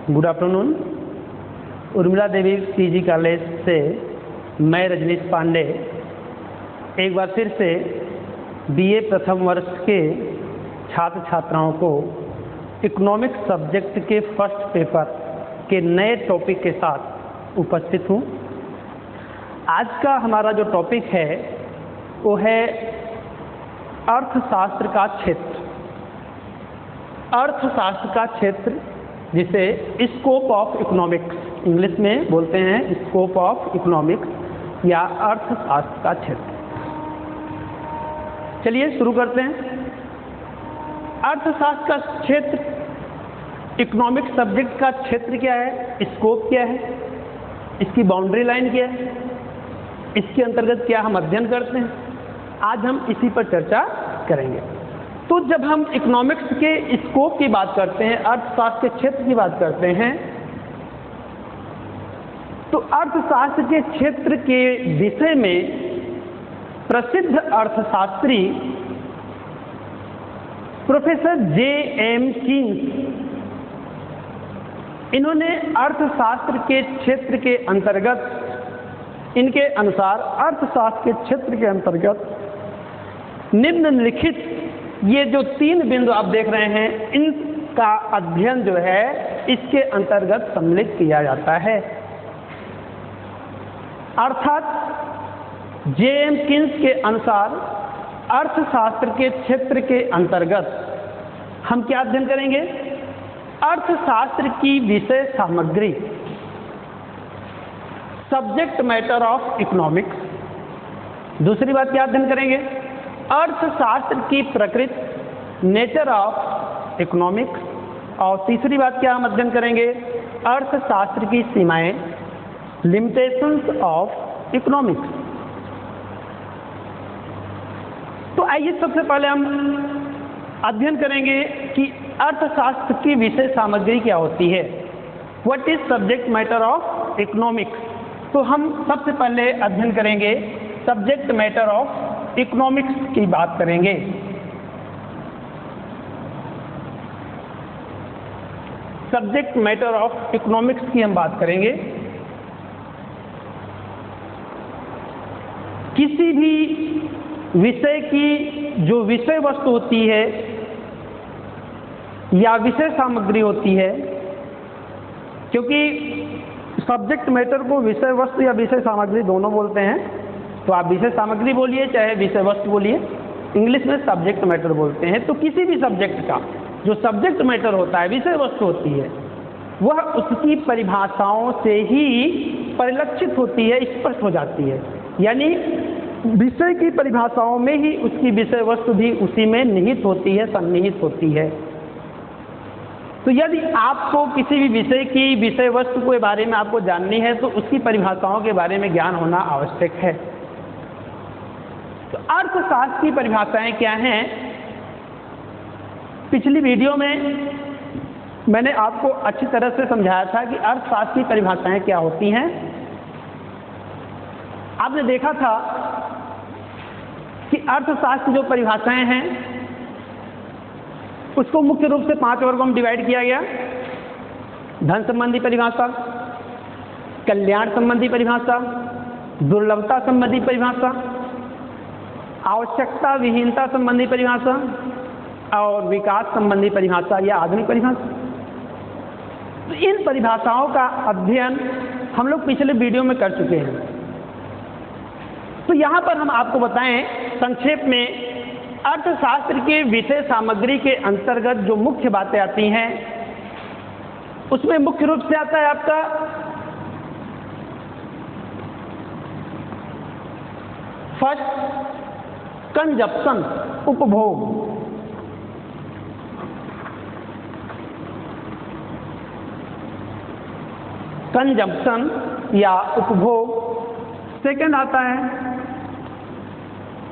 Good afternoon. Urmila Devi PG college से मैं रजनीश पांडे एक बार फिर से बीए प्रथम वर्ष के छात्र छात्राओं को इकोनॉमिक्स सब्जेक्ट के फर्स्ट पेपर के नए टॉपिक के साथ उपस्थित हूँ। आज का हमारा जो टॉपिक है वो है अर्थशास्त्र का क्षेत्र। अर्थशास्त्र का क्षेत्र जिसे स्कोप ऑफ इकोनॉमिक्स इंग्लिश में बोलते हैं, स्कोप ऑफ इकोनॉमिक्स या अर्थशास्त्र का क्षेत्र। चलिए शुरू करते हैं। अर्थशास्त्र का क्षेत्र, इकोनॉमिक्स सब्जेक्ट का क्षेत्र क्या है, स्कोप क्या है, इसकी बाउंड्री लाइन क्या है, इसके अंतर्गत क्या हम अध्ययन करते हैं, आज हम इसी पर चर्चा करेंगे। तो जब हम इकोनॉमिक्स के स्कोप की बात करते हैं, अर्थशास्त्र के क्षेत्र की बात करते हैं, तो अर्थशास्त्र के क्षेत्र के विषय में प्रसिद्ध अर्थशास्त्री प्रोफेसर जे.एम. कीन्स, इन्होंने अर्थशास्त्र के क्षेत्र के अंतर्गत, इनके अनुसार अर्थशास्त्र के क्षेत्र के अंतर्गत निम्नलिखित ये जो 3 बिंदु आप देख रहे हैं, इनका अध्ययन जो है इसके अंतर्गत सम्मिलित किया जाता है। अर्थात जे.एम. कीन्स के अनुसार अर्थशास्त्र के क्षेत्र के अंतर्गत हम क्या अध्ययन करेंगे, अर्थशास्त्र की विषय सामग्री, सब्जेक्ट मैटर ऑफ इकोनॉमिक्स। दूसरी बात क्या अध्ययन करेंगे, अर्थशास्त्र की प्रकृति, नेचर ऑफ इकोनॉमिक्स। और तीसरी बात क्या हम अध्ययन करेंगे, अर्थशास्त्र की सीमाएं, लिमिटेशंस ऑफ इकोनॉमिक्स। तो आइए सबसे पहले हम अध्ययन करेंगे कि अर्थशास्त्र की विषय सामग्री क्या होती है, what is subject matter of economics. तो हम सबसे पहले अध्ययन करेंगे सब्जेक्ट मैटर ऑफ इकोनॉमिक्स की बात करेंगे। सब्जेक्ट मैटर ऑफ इकोनॉमिक्स की हम बात करेंगे। किसी भी विषय की जो विषय वस्तु होती है या विषय सामग्री होती है, क्योंकि सब्जेक्ट मैटर को विषय वस्तु या विषय सामग्री दोनों बोलते हैं, तो आप विषय सामग्री बोलिए चाहे विषय वस्तु बोलिए, इंग्लिश में सब्जेक्ट मैटर बोलते हैं। तो किसी भी सब्जेक्ट का जो सब्जेक्ट मैटर होता है, विषय वस्तु होती है, वह उसकी परिभाषाओं से ही परिलक्षित होती है, स्पष्ट हो जाती है। यानी विषय की परिभाषाओं में ही उसकी विषय वस्तु भी उसी में निहित होती है, सन्निहित होती है। तो यदि आपको किसी भी विषय की विषय वस्तु के बारे में आपको जाननी है तो उसकी परिभाषाओं के बारे में ज्ञान होना आवश्यक है। तो अर्थशास्त्र की परिभाषाएं क्या हैं, पिछली वीडियो में मैंने आपको अच्छी तरह से समझाया था कि अर्थशास्त्र की परिभाषाएं क्या होती हैं। आपने देखा था कि अर्थशास्त्र जो परिभाषाएं हैं उसको मुख्य रूप से 5 वर्गों में डिवाइड किया गया। धन संबंधी परिभाषा, कल्याण संबंधी परिभाषा, दुर्लभता संबंधी परिभाषा, आवश्यकता विहीनता संबंधी परिभाषा और विकास संबंधी परिभाषा या आधुनिक परिभाषा। तो इन परिभाषाओं का अध्ययन हम लोग पिछले वीडियो में कर चुके हैं। तो यहाँ पर हम आपको बताएं संक्षेप में, अर्थशास्त्र के विषय सामग्री के अंतर्गत जो मुख्य बातें आती हैं उसमें मुख्य रूप से आता है आपका फर्स्ट कंजप्शन, उपभोग। कंजप्शन या उपभोग। सेकंड आता है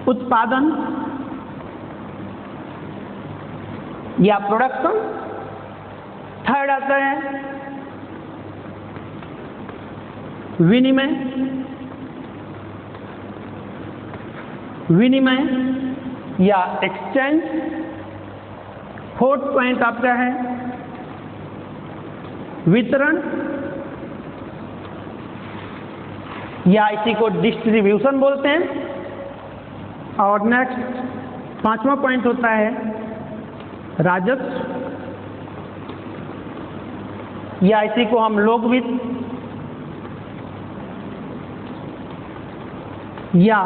उत्पादन या प्रोडक्शन। थर्ड आता है विनिमय, विनिमय या एक्सचेंज। फोर्थ पॉइंट आपका है वितरण या इसी को डिस्ट्रीब्यूशन बोलते हैं। और नेक्स्ट 5वां पॉइंट होता है राजस्व या इसी को हम लोक वित्त या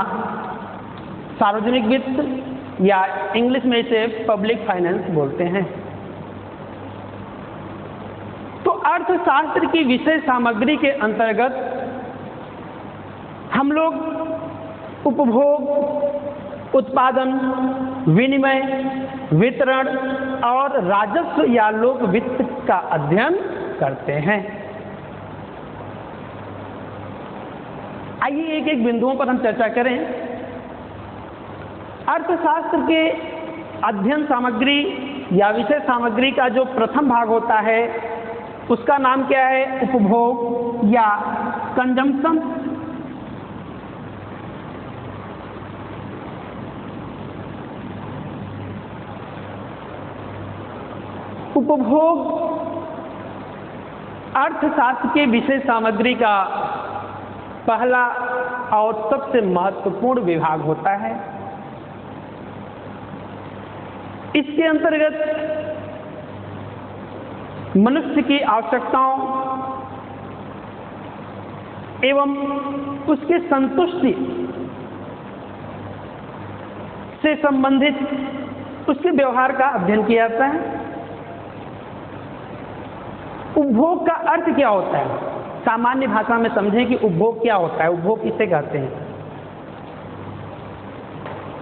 सार्वजनिक वित्त या इंग्लिश में इसे पब्लिक फाइनेंस बोलते हैं। तो अर्थशास्त्र की विषय सामग्री के अंतर्गत हम लोग उपभोग, उत्पादन, विनिमय, वितरण और राजस्व या लोक वित्त का अध्ययन करते हैं। आइए एक एक बिंदुओं पर हम चर्चा करें। अर्थशास्त्र के अध्ययन सामग्री या विषय सामग्री का जो प्रथम भाग होता है उसका नाम क्या है? उपभोग या कंजम्पशन। उपभोग अर्थशास्त्र के विषय सामग्री का पहला और सबसे महत्वपूर्ण विभाग होता है। इसके अंतर्गत मनुष्य की आवश्यकताओं एवं उसके संतुष्टि से संबंधित उसके व्यवहार का अध्ययन किया जाता है। उपभोग का अर्थ क्या होता है? सामान्य भाषा में समझें कि उपभोग क्या होता है, उपभोग किसे कहते हैं।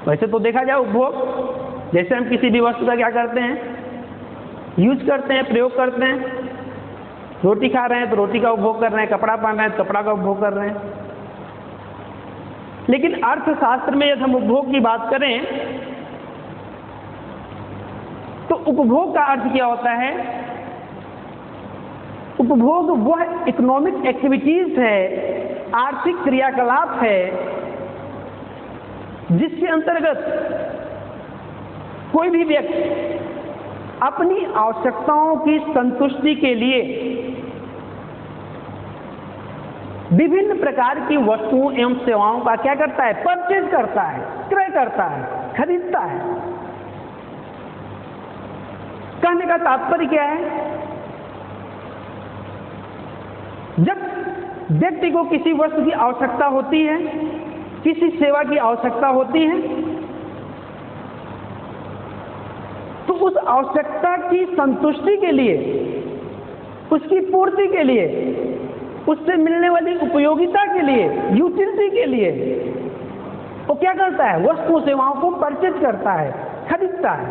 वैसे तो देखा जाए उपभोग जैसे हम किसी भी वस्तु का क्या करते हैं? यूज करते हैं, प्रयोग करते हैं। रोटी खा रहे हैं तो रोटी का उपभोग कर रहे हैं, कपड़ा पहन रहे हैं तो कपड़ा का उपभोग कर रहे हैं। लेकिन अर्थशास्त्र में यदि हम उपभोग की बात करें तो उपभोग का अर्थ क्या होता है? उपभोग वह इकोनॉमिक एक्टिविटीज है, आर्थिक क्रियाकलाप है जिसके अंतर्गत कोई भी व्यक्ति अपनी आवश्यकताओं की संतुष्टि के लिए विभिन्न प्रकार की वस्तुओं एवं सेवाओं का क्या करता है? परचेज करता है, क्रय करता है, खरीदता है। कहने का तात्पर्य क्या है? जब व्यक्ति को किसी वस्तु की आवश्यकता होती है, किसी सेवा की आवश्यकता होती है, तो उस आवश्यकता की संतुष्टि के लिए, उसकी पूर्ति के लिए, उससे मिलने वाली उपयोगिता के लिए, यूटिलिटी के लिए वो क्या करता है? वस्तु सेवाओं को परचेज करता है, खरीदता है।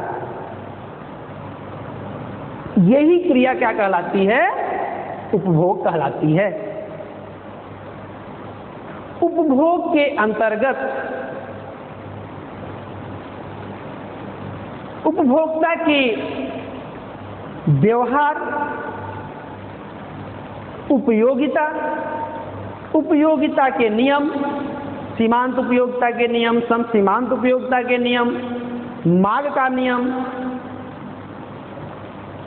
यही क्रिया क्या कहलाती है? उपभोग कहलाती है। उपभोग के अंतर्गत उपभोक्ता के व्यवहार, उपयोगिता, उपयोगिता के नियम, सीमांत उपयोगिता के नियम, समसीमांत उपयोगिता के नियम, मांग का नियम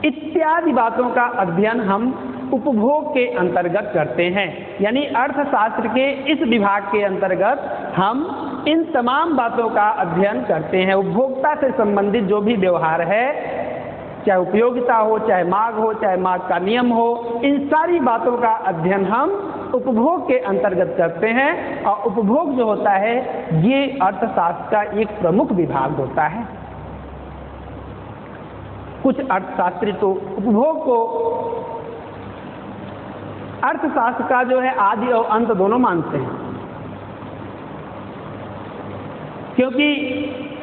इत्यादि बातों का अध्ययन हम उपभोग के अंतर्गत करते हैं। यानी अर्थशास्त्र के इस विभाग के अंतर्गत हम इन तमाम बातों का अध्ययन करते हैं। उपभोक्ता से संबंधित जो भी व्यवहार है, चाहे उपयोगिता हो, चाहे मांग हो, चाहे मांग का नियम हो, इन सारी बातों का अध्ययन हम उपभोग के अंतर्गत करते हैं। और उपभोग जो होता है ये अर्थशास्त्र का एक प्रमुख विभाग होता है। कुछ अर्थशास्त्री तो उपभोग को अर्थशास्त्र का जो है आदि और अंत दोनों मानते हैं, क्योंकि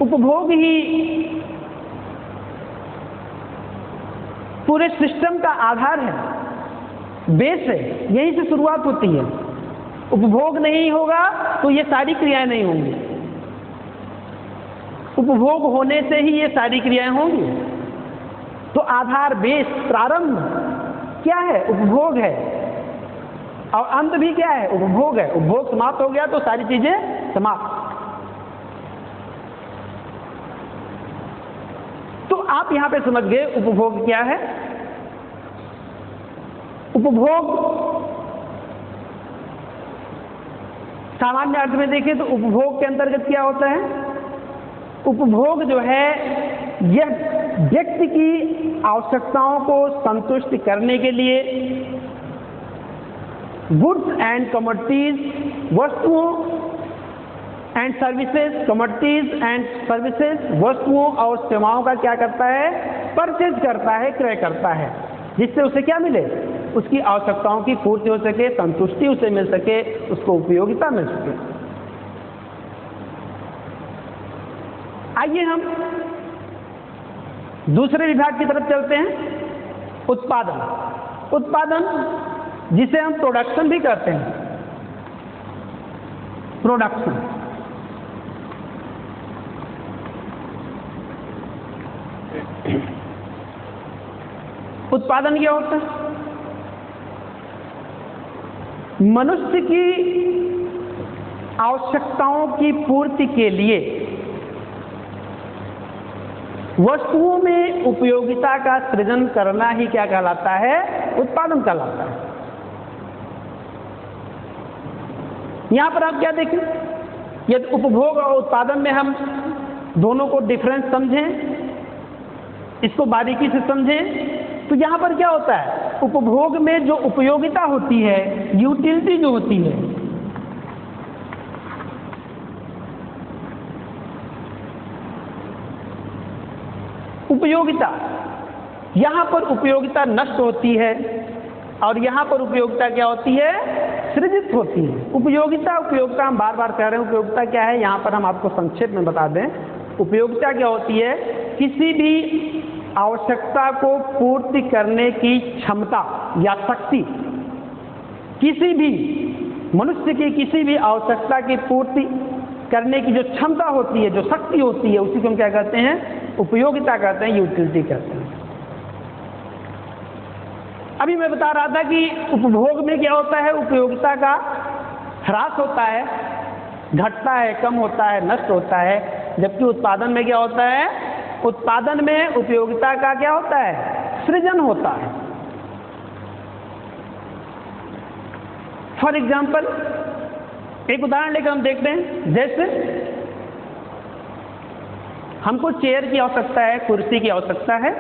उपभोग ही पूरे सिस्टम का आधार है, बेस है, यहीं से शुरुआत होती है। उपभोग नहीं होगा तो ये सारी क्रियाएं नहीं होंगी, उपभोग होने से ही ये सारी क्रियाएं होंगी। तो आधार, बेस, प्रारंभ क्या है? उपभोग है। और अंत भी क्या है? उपभोग है। उपभोग समाप्त हो गया तो सारी चीजें समाप्त। तो आप यहां पे समझ गए उपभोग क्या है। उपभोग सामान्य अर्थ में देखें तो उपभोग के अंतर्गत क्या होता है? उपभोग जो है यह व्यक्ति की आवश्यकताओं को संतुष्ट करने के लिए गुड्स एंड कमोडिटीज, वस्तुओं and services, commodities and services, वस्तुओं और सेवाओं का क्या करता है? परचेज करता है, क्रय करता है, जिससे उसे क्या मिले? उसकी आवश्यकताओं की पूर्ति हो सके, संतुष्टि उसे मिल सके, उसको उपयोगिता मिल सके। आइए हम दूसरे विभाग की तरफ चलते हैं, उत्पादन। उत्पादन जिसे हम प्रोडक्शन भी कहते हैं, प्रोडक्शन। उत्पादन क्या होता है? मनुष्य की आवश्यकताओं की पूर्ति के लिए वस्तुओं में उपयोगिता का सृजन करना ही क्या कहलाता है? उत्पादन कहलाता है। यहां पर आप क्या देखें, यदि उपभोग और उत्पादन में हम दोनों को डिफरेंस समझें, इसको बारीकी से समझें, तो यहां पर क्या होता है? उपभोग में जो उपयोगिता होती है, यूटिलिटी जो होती है, उपयोगिता, यहां पर उपयोगिता नष्ट होती है और यहां पर उपयोगिता क्या होती है? सृजित होती है। उपयोगिता, उपयोगिता हम बार बार कह रहे हैं, उपयोगिता क्या है? यहां पर हम आपको संक्षेप में बता दें। उपयोगिता क्या होती है? किसी भी आवश्यकता को पूर्ति करने की क्षमता या शक्ति, किसी भी मनुष्य की किसी भी आवश्यकता की पूर्ति करने की जो क्षमता होती है, जो शक्ति होती है, उसी को हम क्या कहते हैं? उपयोगिता कहते हैं, यूटिलिटी कहते हैं। अभी मैं बता रहा था कि उपभोग में क्या होता है? उपयोगिता का ह्रास होता है, घटता है, कम होता है, नष्ट होता है। जबकि उत्पादन में क्या होता है? उत्पादन में उपयोगिता का क्या होता है? सृजन होता है। फॉर एग्जाम्पल एक उदाहरण लेकर हम देखते हैं। जैसे हमको चेयर की आवश्यकता है, कुर्सी की आवश्यकता है।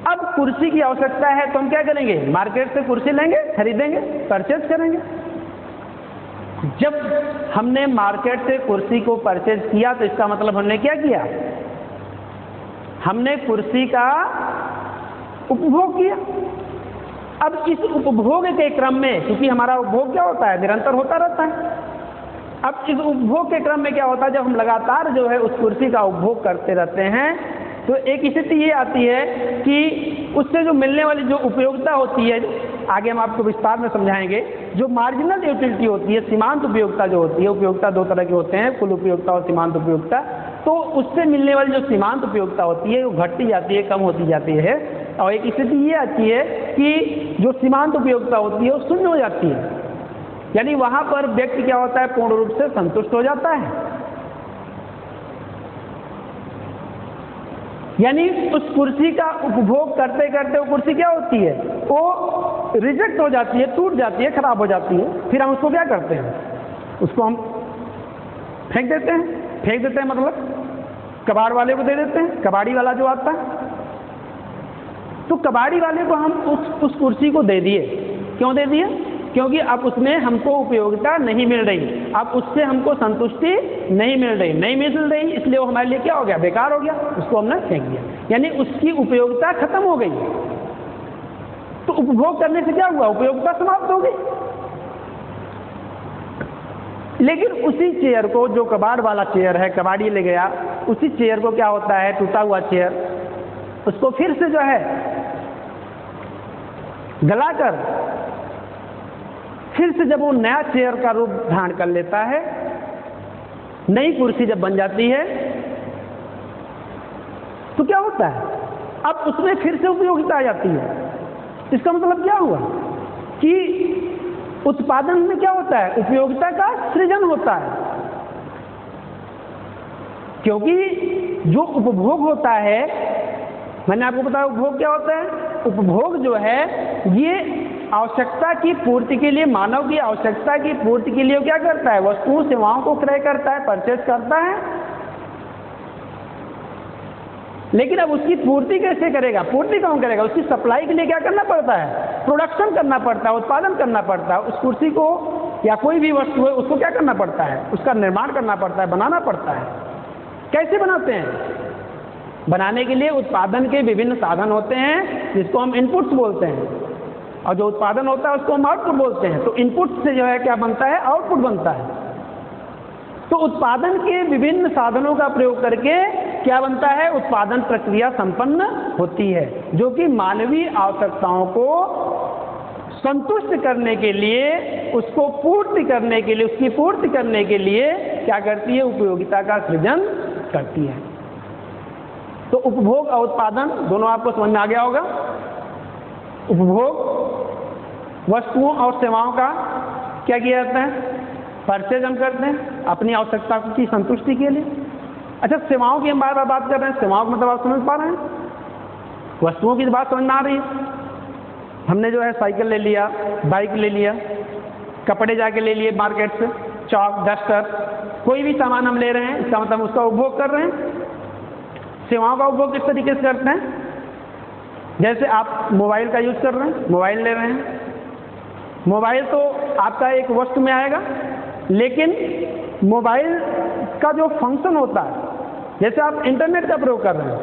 अब कुर्सी की आवश्यकता है तो हम क्या करेंगे? मार्केट से कुर्सी लेंगे, खरीदेंगे, परचेज करेंगे। जब हमने मार्केट से कुर्सी को परचेज किया तो इसका मतलब हमने क्या किया? हमने कुर्सी का उपभोग किया। अब इस उपभोग के क्रम में, क्योंकि हमारा उपभोग क्या होता है? निरंतर होता रहता है। अब इस उपभोग के क्रम में क्या होता है? जब हम लगातार जो है उस कुर्सी का उपभोग करते रहते हैं तो एक स्थिति ये आती है कि उससे जो मिलने वाली जो उपयोगिता होती है, आगे हम आपको विस्तार में समझाएंगे, जो मार्जिनल यूटिलिटी होती है, सीमांत उपयोगिता जो होती है, उपयोगिता दो तरह के होते हैं, कुल उपयोगिता और सीमांत उपयोगिता। तो उससे मिलने वाली जो सीमांत उपयोगिता होती है वो घटती जाती है, कम होती जाती है। और एक स्थिति ये आती है कि जो सीमांत उपयोगिता होती है वो शून्य हो जाती है, यानी वहां पर व्यक्ति क्या होता है? पूर्ण रूप से संतुष्ट हो जाता है। यानी उस कुर्सी का उपभोग करते करते वो कुर्सी क्या होती है? वो रिजेक्ट हो जाती है, टूट जाती है, खराब हो जाती है। फिर हम उसको क्या करते हैं? उसको हम फेंक देते हैं। फेंक देते हैं मतलब कबाड़ वाले को दे देते हैं, कबाड़ी वाला जो आता है। तो कबाड़ी वाले को हम उस कुर्सी को दे दिए। क्यों दे दिए? क्योंकि अब उसमें हमको उपयोगिता नहीं मिल रही, अब उससे हमको संतुष्टि नहीं मिल रही, इसलिए वो हमारे लिए क्या हो गया? बेकार हो गया, उसको हमने फेंक दिया। यानी उसकी उपयोगिता खत्म हो गई। तो उपभोग करने से क्या हुआ? उपयोगिता समाप्त हो गई। लेकिन उसी चेयर को, जो कबाड़ वाला चेयर है, कबाड़ी ले गया, उसी चेयर को क्या होता है? टूटा हुआ चेयर, उसको फिर से जो है गलाकर फिर से जब वो नया चेयर का रूप धारण कर लेता है, नई कुर्सी जब बन जाती है, तो क्या होता है? अब उसमें फिर से उपयोगिता आ जाती है। इसका मतलब क्या हुआ कि उत्पादन में क्या होता है? उपयोगिता का सृजन होता है। क्योंकि जो उपभोग होता है, मैंने आपको बताया उपभोग क्या होता है? उपभोग जो है ये आवश्यकता की पूर्ति के लिए, मानव की आवश्यकता की पूर्ति के लिए क्या करता है, वस्तुओं सेवाओं को क्रय करता है, परचेज करता है। लेकिन अब उसकी पूर्ति कैसे करेगा, पूर्ति कौन करेगा, उसकी सप्लाई के लिए क्या करना पड़ता है, प्रोडक्शन करना पड़ता है, उत्पादन करना पड़ता है। उस कुर्सी को या कोई भी वस्तु है उसको क्या करना पड़ता है, उसका निर्माण करना पड़ता है, बनाना पड़ता है। कैसे बनाते हैं, बनाने के लिए उत्पादन के विभिन्न साधन होते हैं जिसको हम इनपुट्स बोलते हैं, और जो उत्पादन होता है उसको हम आउटपुट बोलते हैं। तो इनपुट से जो है क्या बनता है, आउटपुट बनता है। तो उत्पादन के विभिन्न साधनों का प्रयोग करके क्या बनता है, उत्पादन प्रक्रिया संपन्न होती है, जो कि मानवीय आवश्यकताओं को संतुष्ट करने के लिए, उसको पूर्ति करने के लिए, उसकी पूर्ति करने के लिए क्या करती है, उपयोगिता का सृजन करती है। तो उपभोग और उत्पादन दोनों आपको समझ में आ गया होगा। उपभोग वस्तुओं और सेवाओं का क्या किया जाता है, परचेज हम करते हैं अपनी आवश्यकता की संतुष्टि के लिए। अच्छा, सेवाओं की हम बार बार बात कर रहे हैं, सेवाओं का मतलब आप समझ पा रहे हैं, वस्तुओं की बात समझ में आ रही है। हमने जो है साइकिल ले लिया, बाइक ले लिया, कपड़े जाके ले लिए मार्केट से, चॉक, डस्टर, कोई भी सामान हम ले रहे हैं, इसका मतलब उसका उपभोग कर रहे हैं। सेवाओं का उपभोग किस तरीके से करते हैं, जैसे आप मोबाइल का यूज़ कर रहे हैं, मोबाइल ले रहे हैं, मोबाइल तो आपका एक वस्तु में आएगा, लेकिन मोबाइल का जो फंक्शन होता है, जैसे आप इंटरनेट का प्रयोग कर रहे हैं,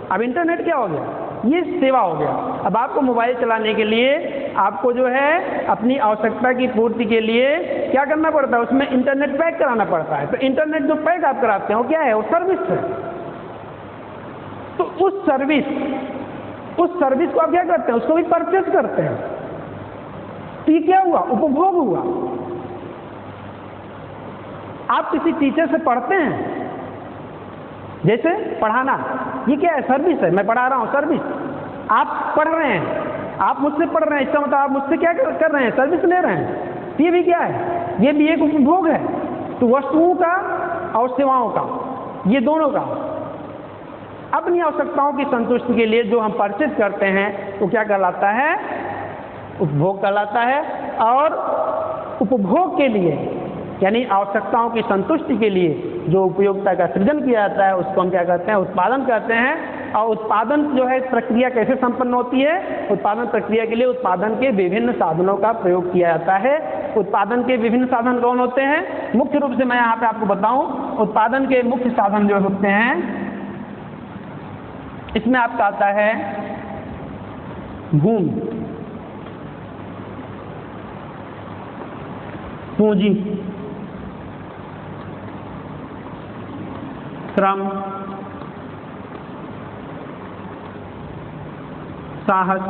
अब इंटरनेट क्या हो गया, ये सेवा हो गया। अब आपको मोबाइल चलाने के लिए आपको जो है अपनी आवश्यकता की पूर्ति के लिए क्या करना पड़ता है, उसमें इंटरनेट पैक कराना पड़ता है। तो इंटरनेट जो पैक आप कराते हो क्या है, वो सर्विस है। तो उस सर्विस को आप क्या करते हैं, उसको भी परचेज करते हैं। तो ये क्या हुआ, उपभोग हुआ। आप किसी टीचर से पढ़ते हैं, जैसे पढ़ाना, ये क्या है, सर्विस है, मैं पढ़ा रहा हूँ, सर्विस। आप पढ़ रहे हैं, आप मुझसे पढ़ रहे हैं, इसका मतलब आप मुझसे क्या कर रहे हैं, सर्विस ले रहे हैं। ये भी क्या है, ये भी एक उपभोग है। तो वस्तुओं का और सेवाओं का, ये दोनों का अपनी आवश्यकताओं की संतुष्टि के लिए जो हम परचेज करते हैं वो क्या कहलाता है, उपभोग कहलाता है। और उपभोग के लिए यानी आवश्यकताओं की संतुष्टि के लिए जो उपयोगिता का सृजन किया जाता है उसको हम क्या कहते हैं, उत्पादन कहते हैं। और उत्पादन जो है प्रक्रिया कैसे संपन्न होती है, उत्पादन प्रक्रिया के लिए उत्पादन के विभिन्न साधनों का प्रयोग किया जाता है। उत्पादन के विभिन्न साधन कौन होते हैं, मुख्य रूप से मैं यहाँ पे आपको बताऊं, उत्पादन के मुख्य साधन जो होते हैं, इसमें आपका आता है भूमि, पूंजी, श्रम, साहस,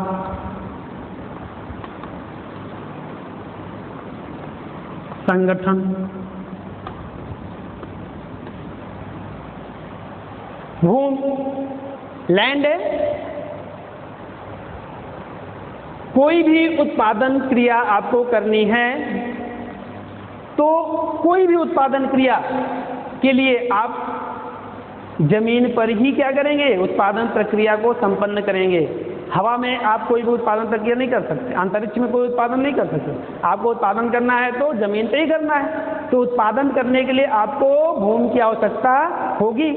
संगठन, भूमि लैंड है। कोई भी उत्पादन क्रिया आपको करनी है तो कोई भी उत्पादन क्रिया के लिए आप जमीन पर ही क्या करेंगे, उत्पादन प्रक्रिया को संपन्न करेंगे। हवा में आप कोई भी उत्पादन प्रक्रिया नहीं कर सकते, अंतरिक्ष में कोई उत्पादन नहीं कर सकते। आपको उत्पादन करना है तो जमीन पे ही करना है। तो उत्पादन करने के लिए आपको भूमि की आवश्यकता होगी।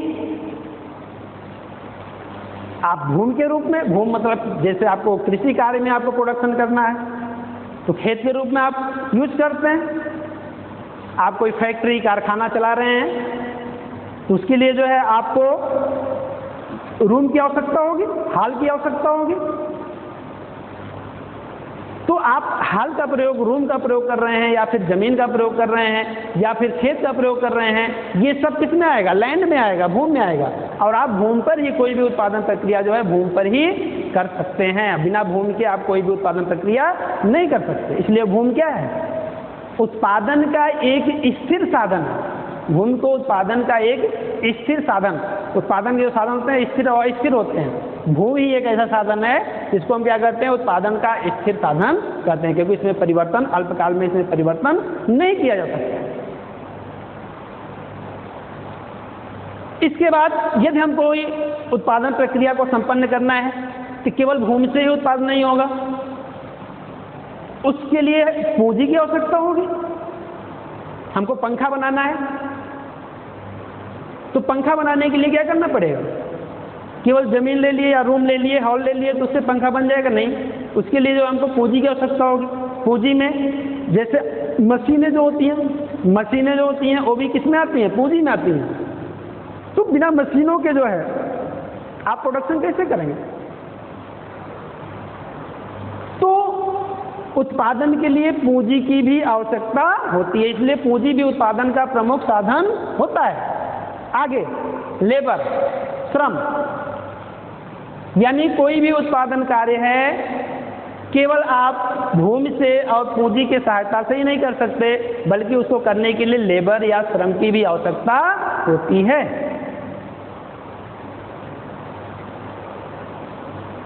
आप भूमि के रूप में, भूमि मतलब जैसे आपको कृषि कार्य में आपको प्रोडक्शन करना है तो खेत के रूप में आप यूज करते हैं। आप कोई फैक्ट्री कारखाना चला रहे हैं तो उसके लिए जो है आपको रूम की आवश्यकता होगी, हाल की आवश्यकता होगी। तो आप हाल का प्रयोग, रूम का प्रयोग कर रहे हैं या फिर जमीन का प्रयोग कर रहे हैं या फिर खेत का प्रयोग कर रहे हैं, ये सब किस में आएगा, लैंड में आएगा, भूमि में आएगा। और आप भूमि पर ही कोई भी उत्पादन प्रक्रिया जो है भूमि पर ही कर सकते हैं। बिना भूमि के आप कोई भी उत्पादन प्रक्रिया नहीं कर सकते। इसलिए भूमि क्या है, उत्पादन का एक स्थिर साधन है। भूमि को उत्पादन का एक स्थिर साधन, उत्पादन के जो साधन होते हैं स्थिर और अस्थिर होते हैं। भूमि ही एक ऐसा साधन है जिसको हम क्या करते हैं, उत्पादन का स्थिर साधन कहते हैं, क्योंकि इसमें परिवर्तन, अल्पकाल में इसमें परिवर्तन नहीं किया जा सकता। इसके बाद यदि हम कोई उत्पादन प्रक्रिया को संपन्न करना है, तो केवल भूमि से ही उत्पादन नहीं होगा, उसके लिए पूंजी की आवश्यकता होगी। हमको पंखा बनाना है, तो पंखा बनाने के लिए क्या करना पड़ेगा? केवल जमीन ले लिए या रूम ले लिए, हॉल ले लिए तो उससे पंखा बन जाएगा? नहीं, उसके लिए जो हमको पूंजी की आवश्यकता होगी। पूंजी में जैसे मशीनें जो होती हैं वो भी किस में आती हैं? पूंजी में आती हैं। तो बिना मशीनों के जो है आप प्रोडक्शन कैसे करेंगे? तो उत्पादन के लिए पूंजी की भी आवश्यकता होती है, इसलिए पूंजी भी उत्पादन का प्रमुख साधन होता है। आगे लेबर, श्रम, यानी कोई भी उत्पादन कार्य है केवल आप भूमि से और पूंजी की सहायता से ही नहीं कर सकते, बल्कि उसको करने के लिए लेबर या श्रम की भी आवश्यकता होती है।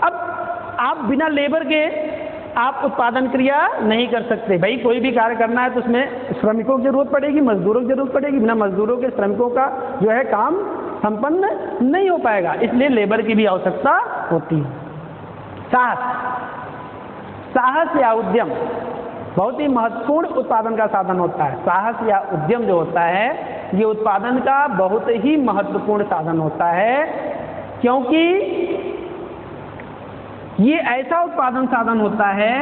अब आप बिना लेबर के आप उत्पादन क्रिया नहीं कर सकते। भाई कोई भी कार्य करना है तो उसमें श्रमिकों की जरूरत पड़ेगी, मजदूरों की जरूरत पड़ेगी। बिना मजदूरों के, श्रमिकों का जो है काम संपन्न नहीं हो पाएगा, इसलिए लेबर की भी आवश्यकता होती है। साहस या उद्यम बहुत ही महत्वपूर्ण उत्पादन का साधन होता है। साहस या उद्यम जो होता है ये उत्पादन का बहुत ही महत्वपूर्ण साधन होता है, क्योंकि ये ऐसा उत्पादन साधन होता है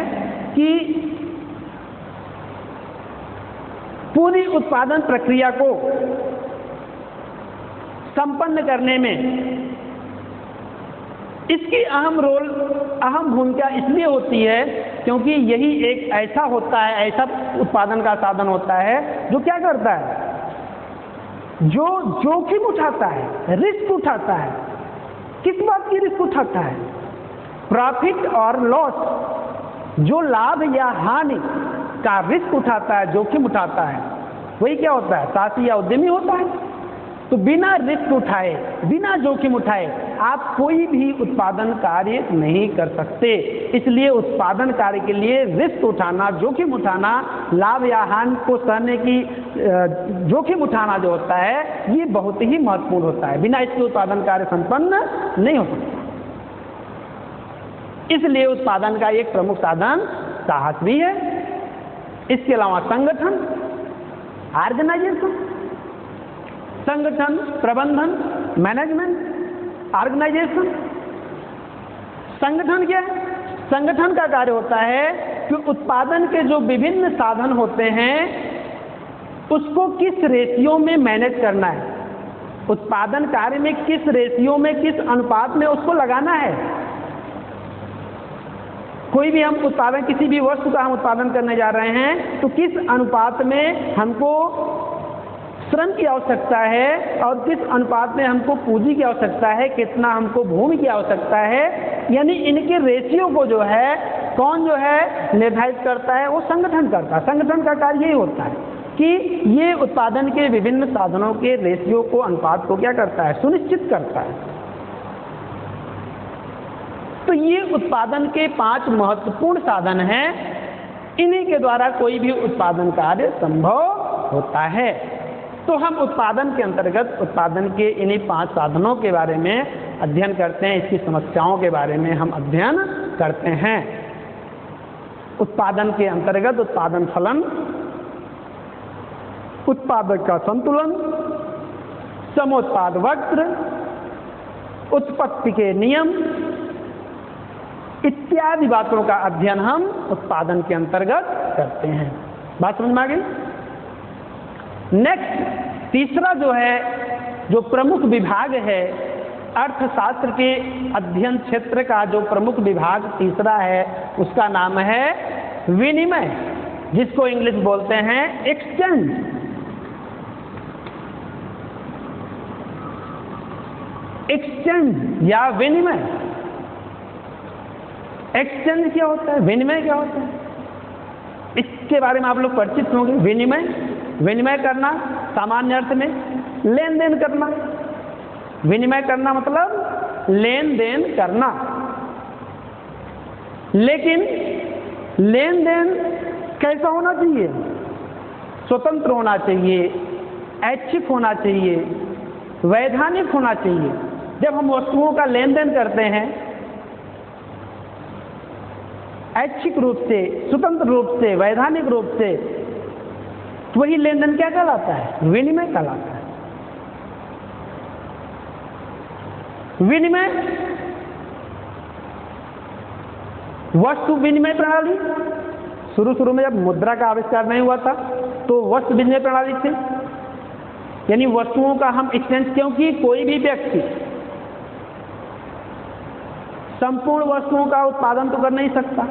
कि पूरी उत्पादन प्रक्रिया को संपन्न करने में इसकी अहम भूमिका इसलिए होती है क्योंकि यही एक ऐसा होता है, ऐसा उत्पादन का साधन होता है जो क्या करता है? जो जोखिम उठाता है, रिस्क उठाता है। किस बात की रिस्क उठाता है? प्रॉफिट और लॉस, जो लाभ या हानि का रिस्क उठाता है, जोखिम उठाता है, वही क्या होता है? साहसी या उद्यमी होता है। तो बिना रिस्क उठाए, बिना जोखिम उठाए आप कोई भी उत्पादन कार्य नहीं कर सकते। इसलिए उत्पादन कार्य के लिए रिस्क उठाना, जोखिम उठाना, लाभ या हानि को सहने की जोखिम उठाना जो होता है ये बहुत ही महत्वपूर्ण होता है। बिना इसके उत्पादन कार्य संपन्न नहीं हो सकता। इसलिए उत्पादन का एक प्रमुख साधन साहस भी है। इसके अलावा संगठन, ऑर्गेनाइजेशन, संगठन, प्रबंधन, मैनेजमेंट, ऑर्गेनाइजेशन। संगठन क्या है? संगठन का कार्य होता है कि उत्पादन के जो विभिन्न साधन होते हैं उसको किस रेशियो में मैनेज करना है, उत्पादन कार्य में किस रेशियो में, किस अनुपात में उसको लगाना है। कोई भी हम उत्पादन, किसी भी वस्तु का हम उत्पादन करने जा रहे हैं तो किस अनुपात में हमको श्रम की आवश्यकता है और किस अनुपात में हमको पूंजी की आवश्यकता है, कितना हमको भूमि की आवश्यकता है, यानी इनके रेशियो को जो है कौन जो है निर्धारित करता है? वो संगठन करता है। संगठन का कार्य यही होता है कि ये उत्पादन के विभिन्न साधनों के रेशियो को, अनुपात को क्या करता है? सुनिश्चित करता है। तो ये उत्पादन के 5 महत्वपूर्ण साधन हैं, इन्हीं के द्वारा कोई भी उत्पादन कार्य संभव होता है। तो हम उत्पादन के अंतर्गत उत्पादन के इन्हीं 5 साधनों के बारे में अध्ययन करते हैं, इसकी समस्याओं के बारे में हम अध्ययन करते हैं। उत्पादन के अंतर्गत उत्पादन फलन, उत्पादक का संतुलन, समोत्पाद वक्र, उत्पत्ति के नियम इत्यादि बातों का अध्ययन हम उत्पादन के अंतर्गत करते हैं। बात समझ में आ गई? नेक्स्ट, तीसरा जो है, जो प्रमुख विभाग है अर्थशास्त्र के अध्ययन क्षेत्र का, जो प्रमुख विभाग तीसरा है उसका नाम है विनिमय, जिसको इंग्लिश बोलते हैं एक्सचेंज। एक्सचेंज या विनिमय। एक्सचेंज क्या होता है, विनिमय क्या होता है, इसके बारे में आप लोग परिचित होंगे। विनिमय, विनिमय करना सामान्य अर्थ में लेन देन करना। विनिमय करना मतलब लेन देन करना। लेकिन लेन देन कैसा होना चाहिए? स्वतंत्र होना चाहिए, ऐच्छिक होना चाहिए, वैधानिक होना चाहिए। जब हम वस्तुओं का लेन देन करते हैं ऐच्छिक रूप से, स्वतंत्र रूप से, वैधानिक रूप से, तो वही लेन देन क्या कहलाता है? विनिमय कहलाता है। विनिमय, वस्तु विनिमय प्रणाली, शुरू में जब मुद्रा का आविष्कार नहीं हुआ था तो वस्तु विनिमय प्रणाली थी, यानी वस्तुओं का हम एक्सचेंज, क्योंकि कोई भी व्यक्ति संपूर्ण वस्तुओं का उत्पादन तो कर नहीं सकता।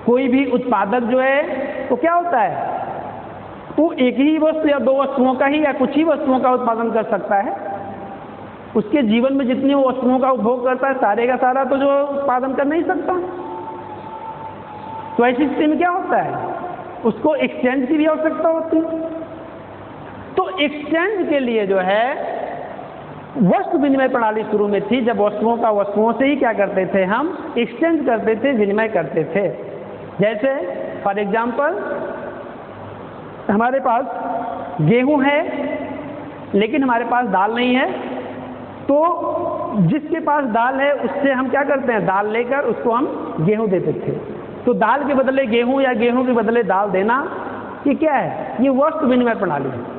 कोई भी उत्पादक जो है वो क्या होता है, वो एक ही वस्तु या दो वस्तुओं का ही या कुछ ही वस्तुओं का उत्पादन कर सकता है। उसके जीवन में जितनी वो वस्तुओं का उपभोग करता है सारे का सारा तो जो उत्पादन कर नहीं सकता। तो ऐसी स्थिति में क्या होता है, उसको एक्सचेंज की भी आवश्यकता होती है। तो एक्सचेंज के लिए जो है वस्तु विनिमय प्रणाली शुरू में थी, जब वस्तुओं का वस्तुओं से ही क्या करते थे, हम एक्सचेंज करते थे, विनिमय करते थे। जैसे फॉर एग्जाम्पल हमारे पास गेहूं है लेकिन हमारे पास दाल नहीं है, तो जिसके पास दाल है उससे हम क्या करते हैं, दाल लेकर उसको हम गेहूं देते थे। तो दाल के बदले गेहूं या गेहूं के बदले दाल देना, ये क्या है, ये वस्तु विनिमय प्रणाली है।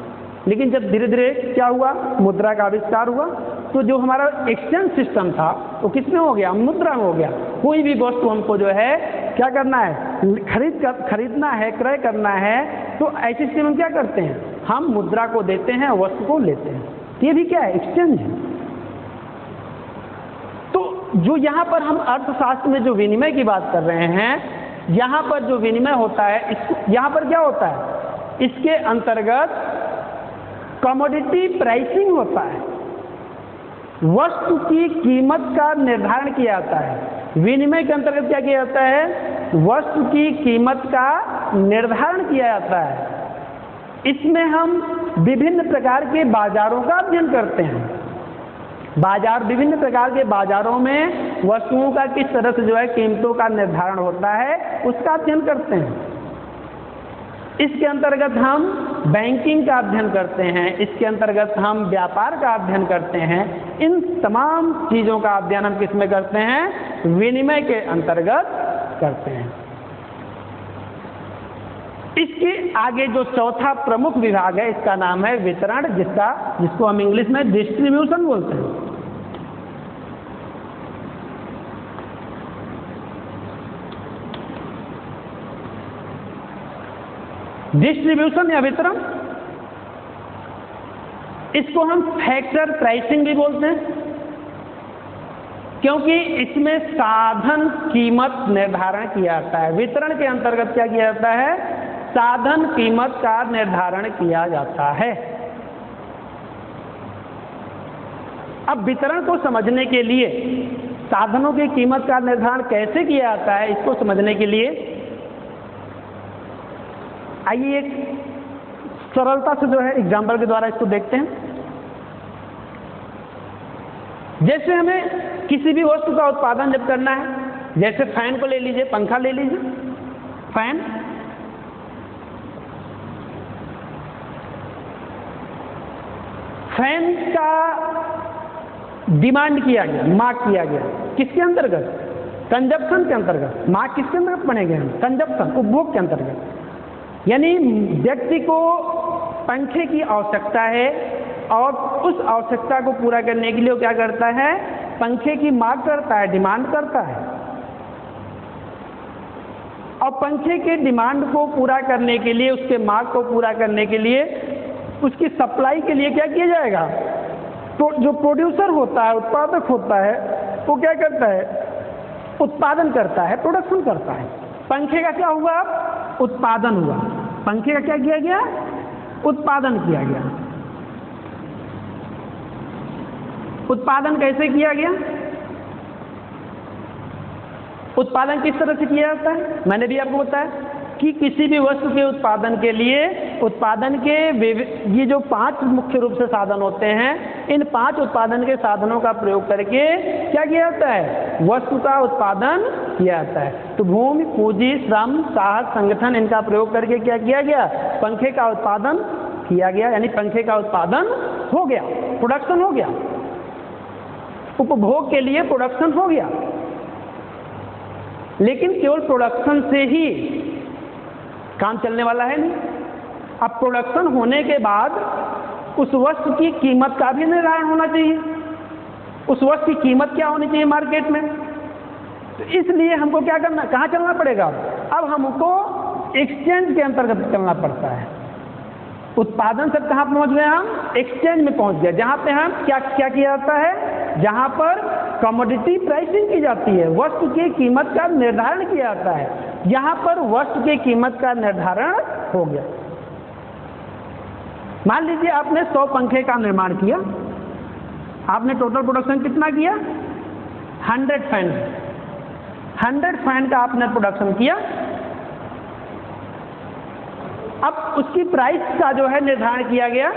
लेकिन जब धीरे धीरे क्या हुआ, मुद्रा का आविष्कार हुआ, तो जो हमारा एक्सचेंज सिस्टम था वो किसमें हो गया, मुद्रा में हो गया। कोई भी वस्तु हमको जो है क्या करना है, खरीदना है, क्रय करना है, तो ऐसी स्थिति में क्या करते हैं, हम मुद्रा को देते हैं, वस्तु को लेते हैं। ये भी क्या है, एक्सचेंज है। तो जो यहाँ पर हम अर्थशास्त्र में जो विनिमय की बात कर रहे हैं, यहाँ पर जो विनिमय होता है, इसको यहाँ पर क्या होता है, इसके अंतर्गत कमोडिटी प्राइसिंग होता है, वस्तु की कीमत का निर्धारण किया जाता है। विनिमय के अंतर्गत क्या किया जाता है, वस्तु की कीमत का निर्धारण किया जाता है। इसमें हम विभिन्न प्रकार के बाजारों का अध्ययन करते हैं। बाजार, विभिन्न प्रकार के बाजारों में वस्तुओं का किस तरह से जो है कीमतों का निर्धारण होता है, उसका अध्ययन करते हैं। इसके अंतर्गत हम बैंकिंग का अध्ययन करते हैं, इसके अंतर्गत हम व्यापार का अध्ययन करते हैं। इन तमाम चीज़ों का अध्ययन हम किस में करते हैं, विनिमय के अंतर्गत करते हैं। इसके आगे जो चौथा प्रमुख विभाग है, इसका नाम है वितरण, जिसको हम इंग्लिश में डिस्ट्रीब्यूशन बोलते हैं। डिस्ट्रीब्यूशन या वितरण, इसको हम फैक्टर प्राइसिंग भी बोलते हैं, क्योंकि इसमें साधन कीमत निर्धारण किया जाता है। वितरण के अंतर्गत क्या किया जाता है, साधन कीमत का निर्धारण किया जाता है। अब वितरण को समझने के लिए साधनों की कीमत का निर्धारण कैसे किया जाता है, इसको समझने के लिए आइए एक सरलता से जो है एग्जाम्पल के द्वारा इसको देखते हैं। जैसे हमें किसी भी वस्तु का उत्पादन जब करना है, जैसे फैन को ले लीजिए, पंखा ले लीजिए, फैन, फैन का डिमांड किया गया, मांग किया गया, किसके अंतर्गत, कंजप्शन के अंतर्गत। मांग किसके अंतर्गत बनेगा, कंजप्शन, उपभोग के अंतर्गत। यानी व्यक्ति को पंखे की आवश्यकता है और उस आवश्यकता को पूरा करने के लिए वो क्या करता है, पंखे की मांग करता है, डिमांड करता है। और पंखे के डिमांड को पूरा करने के लिए, उसके मांग को पूरा करने के लिए, उसकी सप्लाई के लिए क्या किया जाएगा, तो जो प्रोड्यूसर होता है, उत्पादक होता है, वो क्या करता है, उत्पादन करता है, प्रोडक्शन करता है। पंखे का क्या हुआ, उत्पादन हुआ। पंखे का क्या किया गया, उत्पादन किया गया। उत्पादन कैसे किया गया, उत्पादन किस तरह से किया जाता है, मैंने भी आपको बताया कि किसी भी वस्तु के उत्पादन के लिए उत्पादन के ये जो 5 मुख्य रूप से साधन होते हैं, इन 5 उत्पादन के साधनों का प्रयोग करके क्या किया जाता है, वस्तु का उत्पादन किया जाता है। तो भूमि, पूंजी, श्रम, साहस, संगठन, इनका प्रयोग करके क्या किया गया, पंखे का उत्पादन किया गया। यानी पंखे का उत्पादन हो गया, प्रोडक्शन हो गया, उपभोग के लिए प्रोडक्शन हो गया। लेकिन केवल प्रोडक्शन से ही काम चलने वाला है नहीं। अब प्रोडक्शन होने के बाद उस वस्तु की कीमत का भी निर्धारण होना चाहिए। उस वस्तु की कीमत क्या होनी चाहिए मार्केट में। तो इसलिए हमको क्या करना, कहाँ चलना पड़ेगा, अब हमको एक्सचेंज के अंतर्गत चलना पड़ता है। उत्पादन से कहाँ पहुँच गए हम, एक्सचेंज में पहुँच गए, जहाँ पे हम क्या क्या किया जाता है, जहाँ पर कमोडिटी प्राइसिंग की जाती है, वस्तु की कीमत का निर्धारण किया जाता है। यहाँ पर वस्तु की कीमत का निर्धारण हो गया। मान लीजिए आपने 100 पंखे का निर्माण किया, आपने टोटल प्रोडक्शन कितना किया, 100 फैन। 100 फैन का आपने प्रोडक्शन किया। अब उसकी प्राइस का जो है निर्धारण किया गया।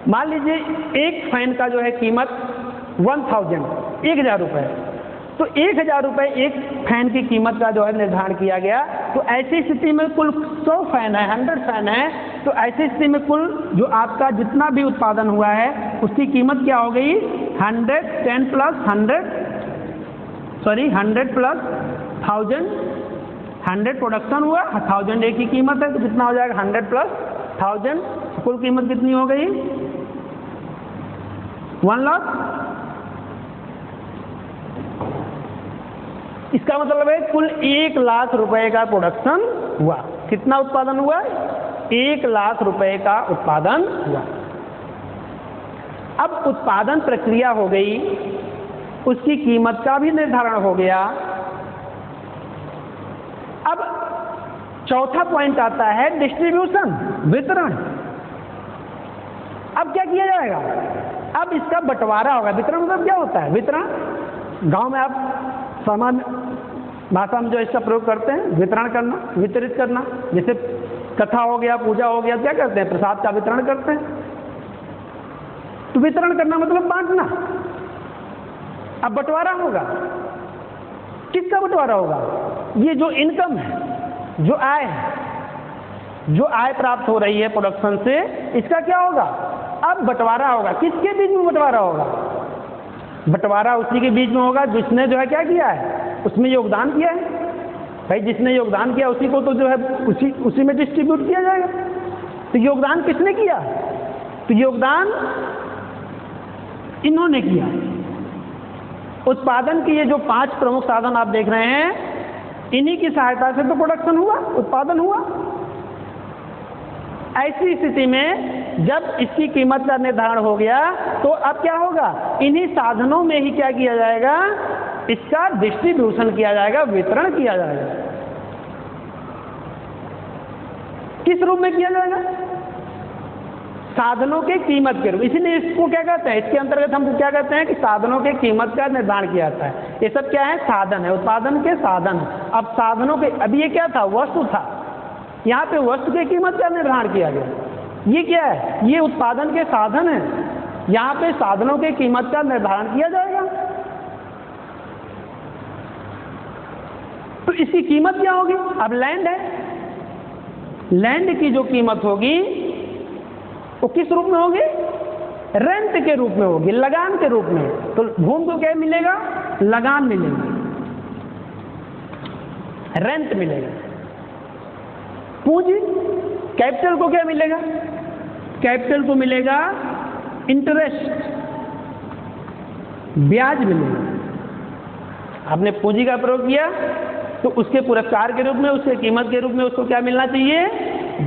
मान लीजिए एक फैन का जो है कीमत 1000 रुपये, तो 1000 रुपये एक फैन की कीमत का जो है निर्धारण किया गया। तो ऐसी स्थिति में कुल 100 फैन है, 100 फैन है, तो ऐसी स्थिति में कुल जो आपका जितना भी उत्पादन हुआ है उसकी कीमत क्या हो गई, 100 प्लस 1000। 100 प्रोडक्शन हुआ, 1000 एक की कीमत है, तो कितना हो जाएगा 100 प्लस 1000, कुल कीमत कितनी हो गई 1 लाख। इसका मतलब है कुल 1 लाख रुपए का प्रोडक्शन हुआ। कितना उत्पादन हुआ, 1 लाख रुपए का उत्पादन हुआ। अब उत्पादन प्रक्रिया हो गई, उसकी कीमत का भी निर्धारण हो गया। अब चौथा पॉइंट आता है डिस्ट्रीब्यूशन, वितरण। अब क्या किया जाएगा, अब इसका बंटवारा होगा। वितरण मतलब क्या होता है, वितरण गांव में आप सामान्य भाषा में जो इसका प्रयोग करते हैं, वितरण करना, वितरित करना। जैसे कथा हो गया, पूजा हो गया, क्या करते हैं, प्रसाद का वितरण करते हैं। तो वितरण करना मतलब बांटना। अब बंटवारा होगा, किसका बंटवारा होगा, ये जो इनकम है, जो आय है, जो आय प्राप्त हो रही है प्रोडक्शन से, इसका क्या होगा, अब बंटवारा होगा। किसके बीच में बंटवारा होगा, बंटवारा उसी के बीच में होगा जिसने जो है क्या किया है, उसमें योगदान किया है। भाई जिसने योगदान किया उसी को तो जो है उसी में डिस्ट्रीब्यूट किया जाएगा। तो योगदान किसने किया, तो योगदान इन्होंने किया। उत्पादन के ये जो 5 प्रमुख साधन आप देख रहे हैं, इन्हीं की सहायता से तो प्रोडक्शन हुआ, उत्पादन हुआ। ऐसी स्थिति में जब इसकी कीमत का निर्धारण हो गया, तो अब क्या होगा, इन्हीं साधनों में ही क्या किया जाएगा, इसका डिस्ट्रीब्यूशन किया जाएगा, वितरण किया जाएगा। किस रूप में किया जाएगा, साधनों के कीमत के रूप। इसीलिए इसको क्या कहते हैं, इसके अंतर्गत हमको क्या कहते हैं कि साधनों के कीमत का निर्धारण किया जाता है। ये सब क्या है, साधन है, उत्पादन के साधन। अब साधनों के, अब ये क्या था, वस्तु था, यहाँ पे वस्तु की कीमत का निर्धारण किया गया। ये क्या है, ये उत्पादन के साधन है, यहाँ पे साधनों के कीमत का निर्धारण किया जाएगा। तो इसकी कीमत क्या होगी, अब लैंड है, लैंड की जो कीमत होगी वो किस रूप में होगी, रेंट के रूप में होगी, लगान के रूप में। तो भूमि को क्या मिलेगा, लगान मिलेगा, रेंट मिलेगा। पूंजी कैपिटल को क्या मिलेगा, कैपिटल को मिलेगा इंटरेस्ट, ब्याज मिलेगा। आपने पूंजी का प्रयोग किया तो उसके पुरस्कार के रूप में, उसके कीमत के रूप में उसको क्या मिलना चाहिए,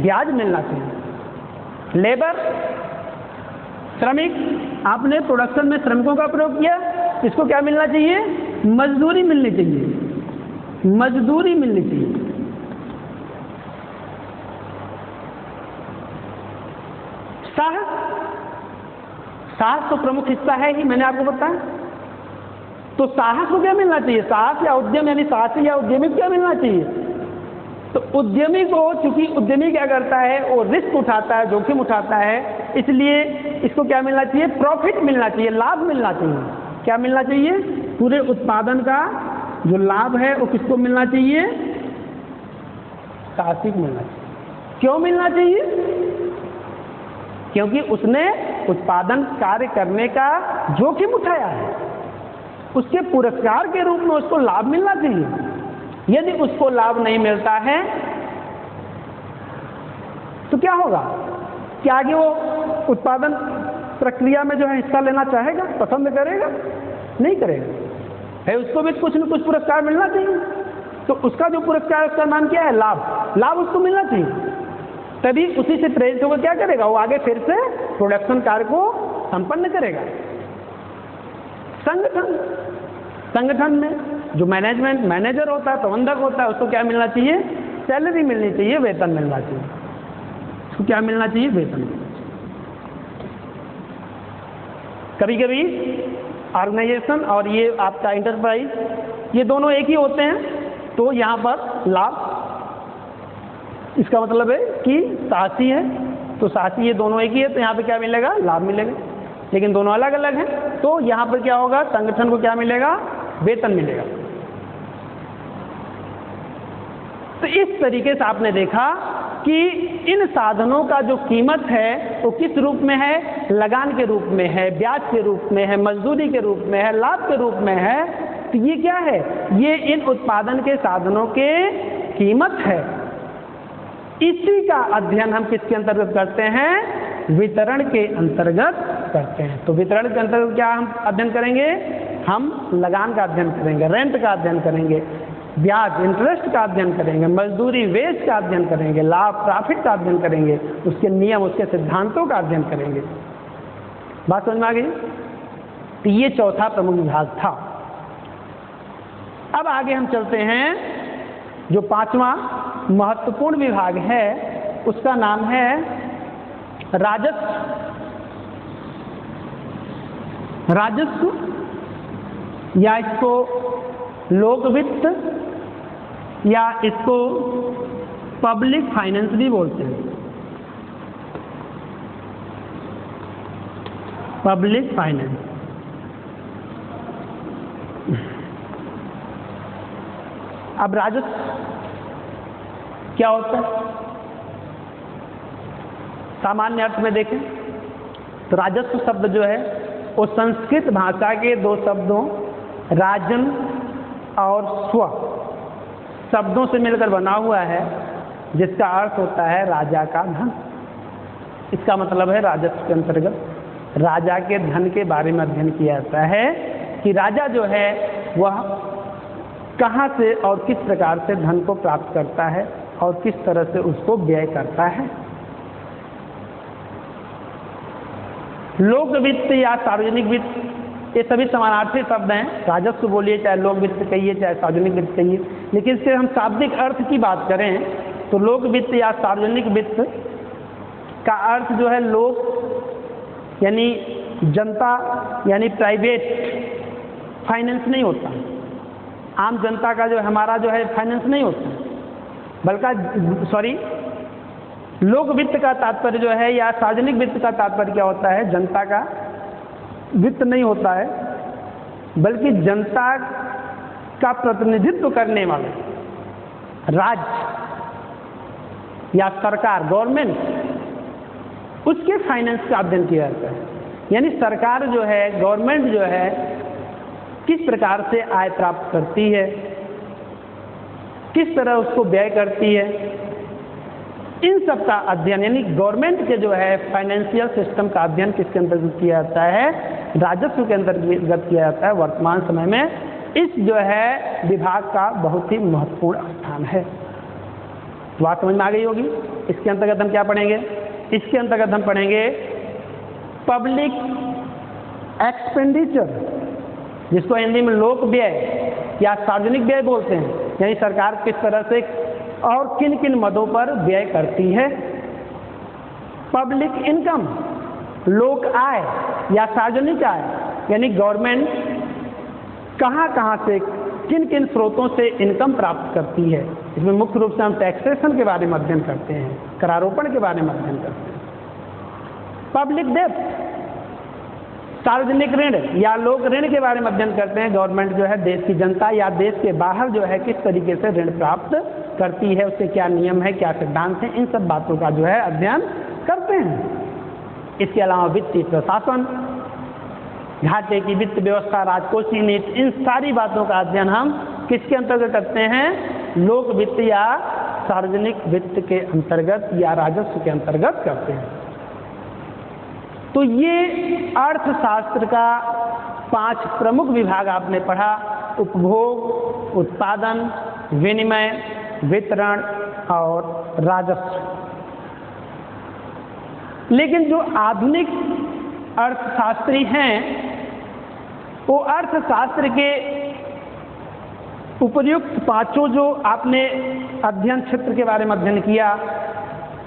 ब्याज मिलना चाहिए। लेबर, श्रमिक, आपने प्रोडक्शन में श्रमिकों का प्रयोग किया, इसको क्या मिलना चाहिए, मजदूरी मिलनी चाहिए, मजदूरी मिलनी चाहिए। साहस तो प्रमुख हिस्सा है ही, मैंने आपको बताया। तो साहस को क्या मिलना चाहिए, साहस या उद्यम, यानी साहसी या उद्यमी को क्या मिलना चाहिए। तो उद्यमी को, चूंकि उद्यमी क्या करता है, वो रिस्क उठाता है, जोखिम उठाता है, इसलिए इसको क्या मिलना चाहिए, प्रॉफिट मिलना चाहिए, लाभ मिलना चाहिए। क्या मिलना चाहिए, पूरे उत्पादन का जो लाभ है वो किसको मिलना चाहिए, साहसी को मिलना चाहिए। क्यों मिलना चाहिए, क्योंकि उसने उत्पादन कार्य करने का जोखिम उठाया है, उसके पुरस्कार के रूप में उसको लाभ मिलना चाहिए। यदि उसको लाभ नहीं मिलता है तो क्या होगा? क्या आगे वो उत्पादन प्रक्रिया में जो है हिस्सा लेना चाहेगा, पसंद करेगा? नहीं करेगा। है उसको भी कुछ न कुछ पुरस्कार मिलना चाहिए। तो उसका जो पुरस्कार है उसका नाम क्या है? लाभ। लाभ उसको मिलना चाहिए, तभी उसी से प्रेरित होकर क्या करेगा? वो आगे फिर से प्रोडक्शन कार्य को संपन्न करेगा। संगठन में जो मैनेजर होता है, प्रबंधक होता है, उसको क्या मिलना चाहिए? सैलरी मिलनी चाहिए, वेतन मिलना चाहिए। उसको क्या मिलना चाहिए? वेतन। कभी कभी ऑर्गेनाइजेशन और ये आपका इंटरप्राइज, ये दोनों एक ही होते हैं, तो यहाँ पर लाभ, इसका मतलब है कि साहसी है तो साहसी, ये दोनों एक ही है, तो यहाँ पे क्या मिलेगा? लाभ मिलेगा। लेकिन दोनों अलग अलग हैं, तो यहाँ पर क्या होगा? संगठन को क्या मिलेगा? वेतन मिलेगा। तो इस तरीके से आपने देखा कि इन साधनों का जो कीमत है वो किस रूप में है? लगान के रूप में है, ब्याज के रूप में है, मजदूरी के रूप में है, लाभ के रूप में है। तो ये क्या है? ये इन उत्पादन के साधनों के कीमत है। इसी का अध्ययन हम किसके अंतर्गत करते हैं? वितरण के अंतर्गत करते हैं। तो वितरण के अंतर्गत क्या हम अध्ययन करेंगे? हम लगान का अध्ययन करेंगे, रेंट का अध्ययन करेंगे, ब्याज इंटरेस्ट का अध्ययन करेंगे, मजदूरी वेज का अध्ययन करेंगे, लाभ प्रॉफिट का अध्ययन करेंगे, उसके नियम, उसके सिद्धांतों का अध्ययन करेंगे। बात समझ में आ गई? तो ये चौथा प्रमुख विभाग था। अब आगे हम चलते हैं, जो पांचवा महत्वपूर्ण विभाग है उसका नाम है राजस्व। राजस्व या इसको लोक वित्त या इसको पब्लिक फाइनेंस भी बोलते हैं। Public finance. अब राजस्व क्या होता है? सामान्य अर्थ में देखें तो राजस्व शब्द जो है वो संस्कृत भाषा के दो शब्दों राजन और स्व शब्दों से मिलकर बना हुआ है, जिसका अर्थ होता है राजा का धन। इसका मतलब है राजस्व के अंतर्गत राजा के धन के बारे में अध्ययन किया जाता है कि राजा जो है वह कहाँ से और किस प्रकार से धन को प्राप्त करता है और किस तरह से उसको व्यय करता है। लोक वित्त या सार्वजनिक वित्त, ये सभी समानार्थी शब्द हैं। राजस्व बोलिए, चाहे लोक वित्त कहिए, चाहे सार्वजनिक वित्त कहिए, लेकिन इससे हम शाब्दिक अर्थ की बात करें तो लोक वित्त या सार्वजनिक वित्त का अर्थ जो है लोक यानी जनता यानी प्राइवेट फाइनेंस नहीं होता। आम जनता का जो हमारा जो है फाइनेंस नहीं होता, बल्कि लोक वित्त का तात्पर्य जो है या सार्वजनिक वित्त का तात्पर्य क्या होता है? जनता का वित्त नहीं होता है, बल्कि जनता का प्रतिनिधित्व करने वाले राज्य या सरकार, गवर्नमेंट, उसके फाइनेंस का अध्ययन किया जाता है। यानी सरकार जो है, गवर्नमेंट जो है, किस प्रकार से आय प्राप्त करती है, किस तरह उसको व्यय करती है, इन सब का अध्ययन यानी गवर्नमेंट के जो है फाइनेंशियल सिस्टम का अध्ययन किसके अंतर्गत किया जाता है? राजस्व के अंतर्गत किया जाता है। वर्तमान समय में इस जो है विभाग का बहुत ही महत्वपूर्ण स्थान है। बात समझ में आ गई होगी। इसके अंतर्गत हम क्या पढ़ेंगे? इसके अंतर्गत हम पढ़ेंगे पब्लिक एक्सपेंडिचर, जिसको हिंदी में लोक व्यय या सार्वजनिक व्यय बोलते हैं। यानी सरकार किस तरह से और किन किन मदों पर व्यय करती है। पब्लिक इनकम, लोक आय या सार्वजनिक आय, यानी गवर्नमेंट कहाँ कहाँ से किन किन स्रोतों से इनकम प्राप्त करती है। इसमें मुख्य रूप से हम टैक्सेशन के बारे में अध्ययन करते हैं, करारोपण के बारे में अध्ययन करते हैं। पब्लिक डेब्ट, सार्वजनिक ऋण या लोक ऋण के बारे में अध्ययन करते हैं। गवर्नमेंट जो है देश की जनता या देश के बाहर जो है किस तरीके से ऋण प्राप्त करती है, उसके क्या नियम है, क्या सिद्धांत हैं, इन सब बातों का जो है अध्ययन करते हैं। इसके अलावा वित्तीय प्रशासन, घाटे की वित्त व्यवस्था, राजकोषीय नीति, इन सारी बातों का अध्ययन हम किसके अंतर्गत करते हैं? लोक वित्त या सार्वजनिक वित्त के अंतर्गत या राजस्व के अंतर्गत करते हैं। तो ये अर्थशास्त्र का 5 प्रमुख विभाग आपने पढ़ा: उपभोग, उत्पादन, विनिमय, वितरण और राजस्व। लेकिन जो आधुनिक अर्थशास्त्री हैं वो अर्थशास्त्र के उपर्युक्त 5 जो आपने अध्ययन क्षेत्र के बारे में अध्ययन किया,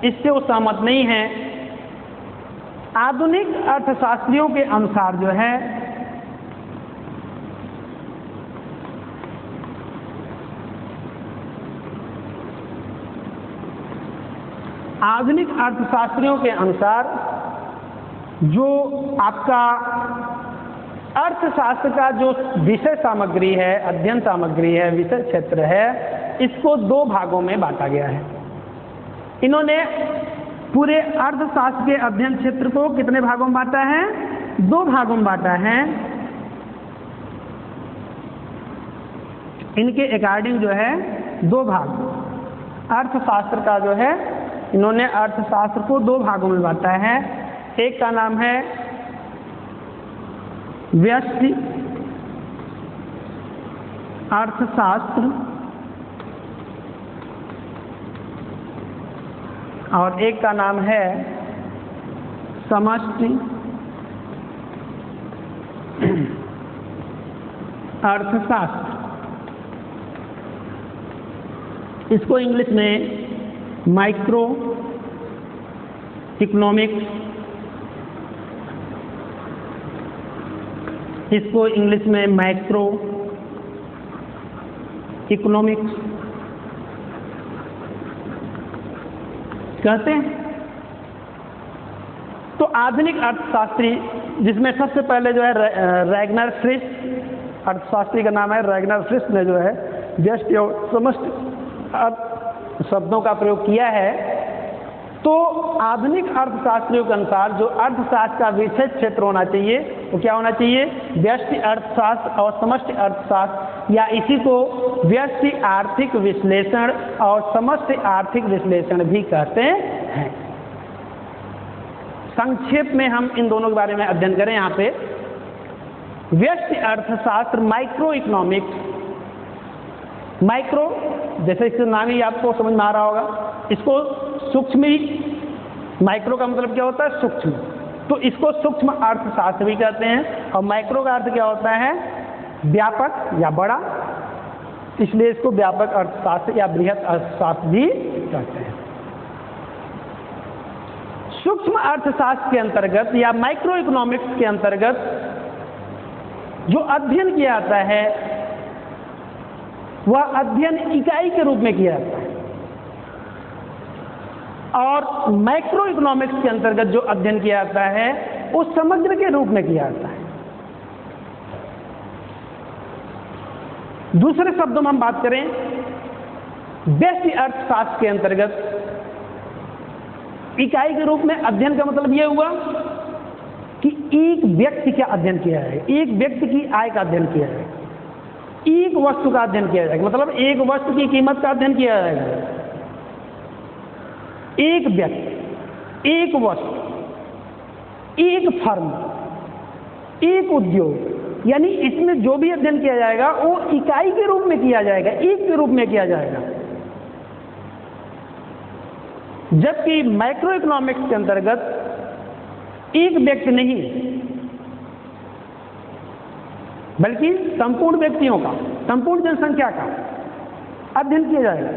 इससे वो सहमत नहीं है। आधुनिक अर्थशास्त्रियों के अनुसार जो है आधुनिक अर्थशास्त्रियों के अनुसार जो आपका अर्थशास्त्र का जो विषय सामग्री है, अध्ययन सामग्री है, विषय क्षेत्र है, इसको 2 भागों में बांटा गया है। इन्होंने पूरे अर्थशास्त्र के अध्ययन क्षेत्र को कितने भागों में बांटा है? 2 भागों में बांटा है। इनके अकॉर्डिंग जो है 2 भाग अर्थशास्त्र का जो है, इन्होंने अर्थशास्त्र को 2 भागों में बांटा है। एक का नाम है व्यष्टि अर्थशास्त्र और एक का नाम है समष्टि अर्थशास्त्र। इसको इंग्लिश में माइक्रो इकोनॉमिक्स, इसको इंग्लिश में मैक्रो इकोनॉमिक्स कहते हैं। तो आधुनिक अर्थशास्त्री, जिसमें सबसे पहले जो है रैगनर फ्रिश, अर्थशास्त्री का नाम है रैगनर फ्रिश, ने जो है व्यष्टि और समष्टि शब्दों का प्रयोग किया है। तो आधुनिक अर्थशास्त्रियों के अनुसार जो अर्थशास्त्र का विषय क्षेत्र होना चाहिए वो क्या होना चाहिए? व्यष्टि अर्थशास्त्र और समष्टि अर्थशास्त्र, या इसी को व्यष्टि आर्थिक विश्लेषण और समष्टि आर्थिक विश्लेषण भी कहते हैं। संक्षेप में हम इन दोनों के बारे में अध्ययन करें। यहाँ पे व्यष्टि अर्थशास्त्र, माइक्रो इकोनॉमिक्स, माइक्रो जैसे इसका नाम ही आपको समझ में आ रहा होगा, इसको सूक्ष्म, माइक्रो का मतलब क्या होता है? सूक्ष्म। तो इसको सूक्ष्म अर्थशास्त्र भी कहते हैं। और माइक्रो का अर्थ क्या होता है? व्यापक या बड़ा, इसलिए इसको व्यापक अर्थशास्त्र या बृहत अर्थशास्त्र भी कहते हैं। सूक्ष्म अर्थशास्त्र के अंतर्गत या माइक्रो इकोनॉमिक्स के अंतर्गत जो अध्ययन किया जाता है वह अध्ययन इकाई के रूप में किया जाता है, और मैक्रो इकोनॉमिक्स के अंतर्गत जो अध्ययन किया जाता है वो समग्र के रूप में किया जाता है। दूसरे शब्दों में हम बात करें, व्यष्टि अर्थशास्त्र के अंतर्गत इकाई के रूप में अध्ययन का मतलब यह हुआ कि एक व्यक्ति का अध्ययन किया जाएगा, एक व्यक्ति की आय का अध्ययन किया जाएगा, एक वस्तु का अध्ययन किया जाएगा, मतलब एक वस्तु की कीमत का अध्ययन किया जाएगा। एक व्यक्ति, एक वस्तु, एक फर्म, एक उद्योग, यानी इसमें जो भी अध्ययन किया जाएगा वो इकाई के रूप में किया जाएगा, एक के रूप में किया जाएगा। जबकि माइक्रो इकोनॉमिक्स के अंतर्गत एक व्यक्ति नहीं बल्कि संपूर्ण व्यक्तियों का, संपूर्ण जनसंख्या का अध्ययन किया जाएगा।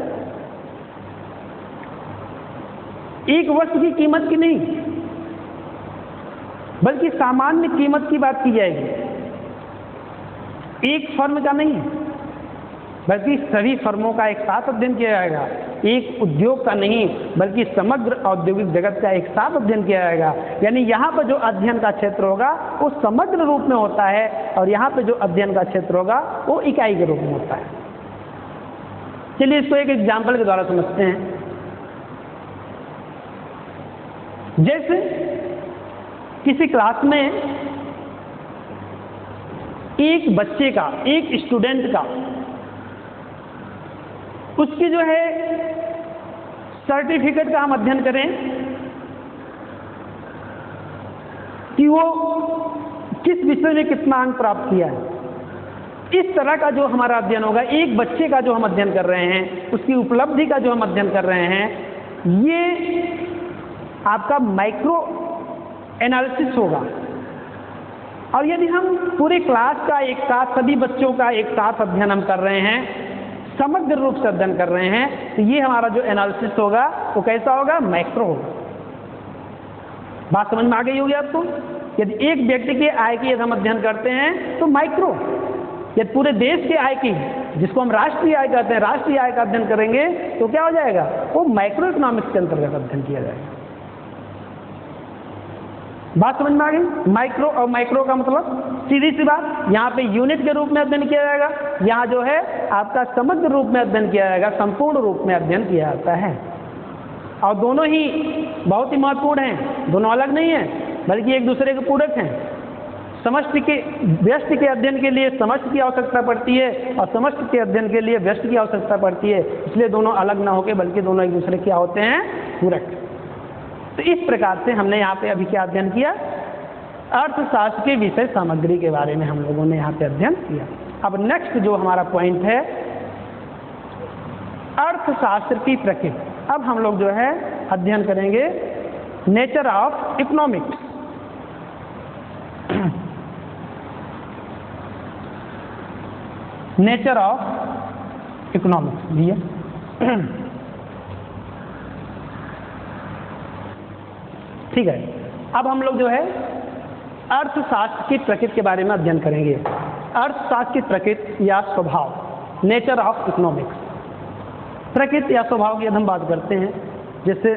एक वस्तु की कीमत की नहीं बल्कि सामान्य कीमत की बात की जाएगी। एक फर्म का नहीं बल्कि सभी फर्मों का एक साथ अध्ययन किया जाएगा। एक उद्योग का नहीं बल्कि समग्र औद्योगिक जगत का एक साथ अध्ययन किया जाएगा। यानी यहाँ पर जो अध्ययन का क्षेत्र होगा वो समग्र रूप में होता है, और यहाँ पर जो अध्ययन का क्षेत्र होगा वो इकाई के रूप में होता है। चलिए इसको एक एग्जाम्पल के द्वारा समझते हैं। जैसे किसी क्लास में एक बच्चे का, एक स्टूडेंट का उसकी जो है सर्टिफिकेट का हम अध्ययन करें कि वो किस विषय में कितना अंक प्राप्त किया है। इस तरह का जो हमारा अध्ययन होगा, एक बच्चे का जो हम अध्ययन कर रहे हैं, उसकी उपलब्धि का जो हम अध्ययन कर रहे हैं, ये आपका माइक्रो एनालिसिस होगा। और यदि हम पूरे क्लास का एक साथ, सभी बच्चों का एक साथ अध्ययन हम कर रहे हैं, समग्र रूप से अध्ययन कर रहे हैं, तो ये हमारा जो एनालिसिस होगा वो कैसा होगा? मैक्रो होगा। बात समझ में आ गई होगी आपको? यदि एक व्यक्ति के आय की यदि हम अध्ययन करते हैं तो माइक्रो, यदि पूरे देश के आय की, जिसको हम राष्ट्रीय आय कहते हैं, राष्ट्रीय आय का अध्ययन करेंगे तो क्या हो जाएगा? वो माइक्रो इकोनॉमिक्स के अंतर्गत अध्ययन किया जाएगा। बात समझ में आ गई? माइक्रो और माइक्रो का मतलब सीधी सी बात, यहाँ पे यूनिट के रूप में अध्ययन किया जाएगा, यहाँ जो है आपका समग्र रूप में अध्ययन किया जाएगा, संपूर्ण रूप में अध्ययन किया जाता है। और दोनों ही बहुत ही महत्वपूर्ण हैं, दोनों अलग नहीं हैं बल्कि एक दूसरे के पूरक हैं। समष्टि के व्यष्टि के अध्ययन के लिए समष्टि की आवश्यकता पड़ती है और समष्टि के अध्ययन के लिए व्यष्टि की आवश्यकता पड़ती है, इसलिए दोनों अलग ना होकर बल्कि दोनों एक दूसरे क्या होते हैं? पूरक। तो इस प्रकार से हमने यहाँ पे अभी क्या अध्ययन किया? अर्थशास्त्र के विषय सामग्री के बारे में हम लोगों ने यहाँ पे अध्ययन किया। अब नेक्स्ट जो हमारा पॉइंट है, अर्थशास्त्र की प्रकृति। अब हम लोग जो है अध्ययन करेंगे nature of economics. Nature of economics लिए ठीक है। अब हम लोग जो है अर्थशास्त्र की प्रकृति के बारे में अध्ययन करेंगे। अर्थशास्त्र की प्रकृति या स्वभाव, नेचर ऑफ इकोनॉमिक्स। प्रकृति या स्वभाव की यदि हम बात करते हैं, जैसे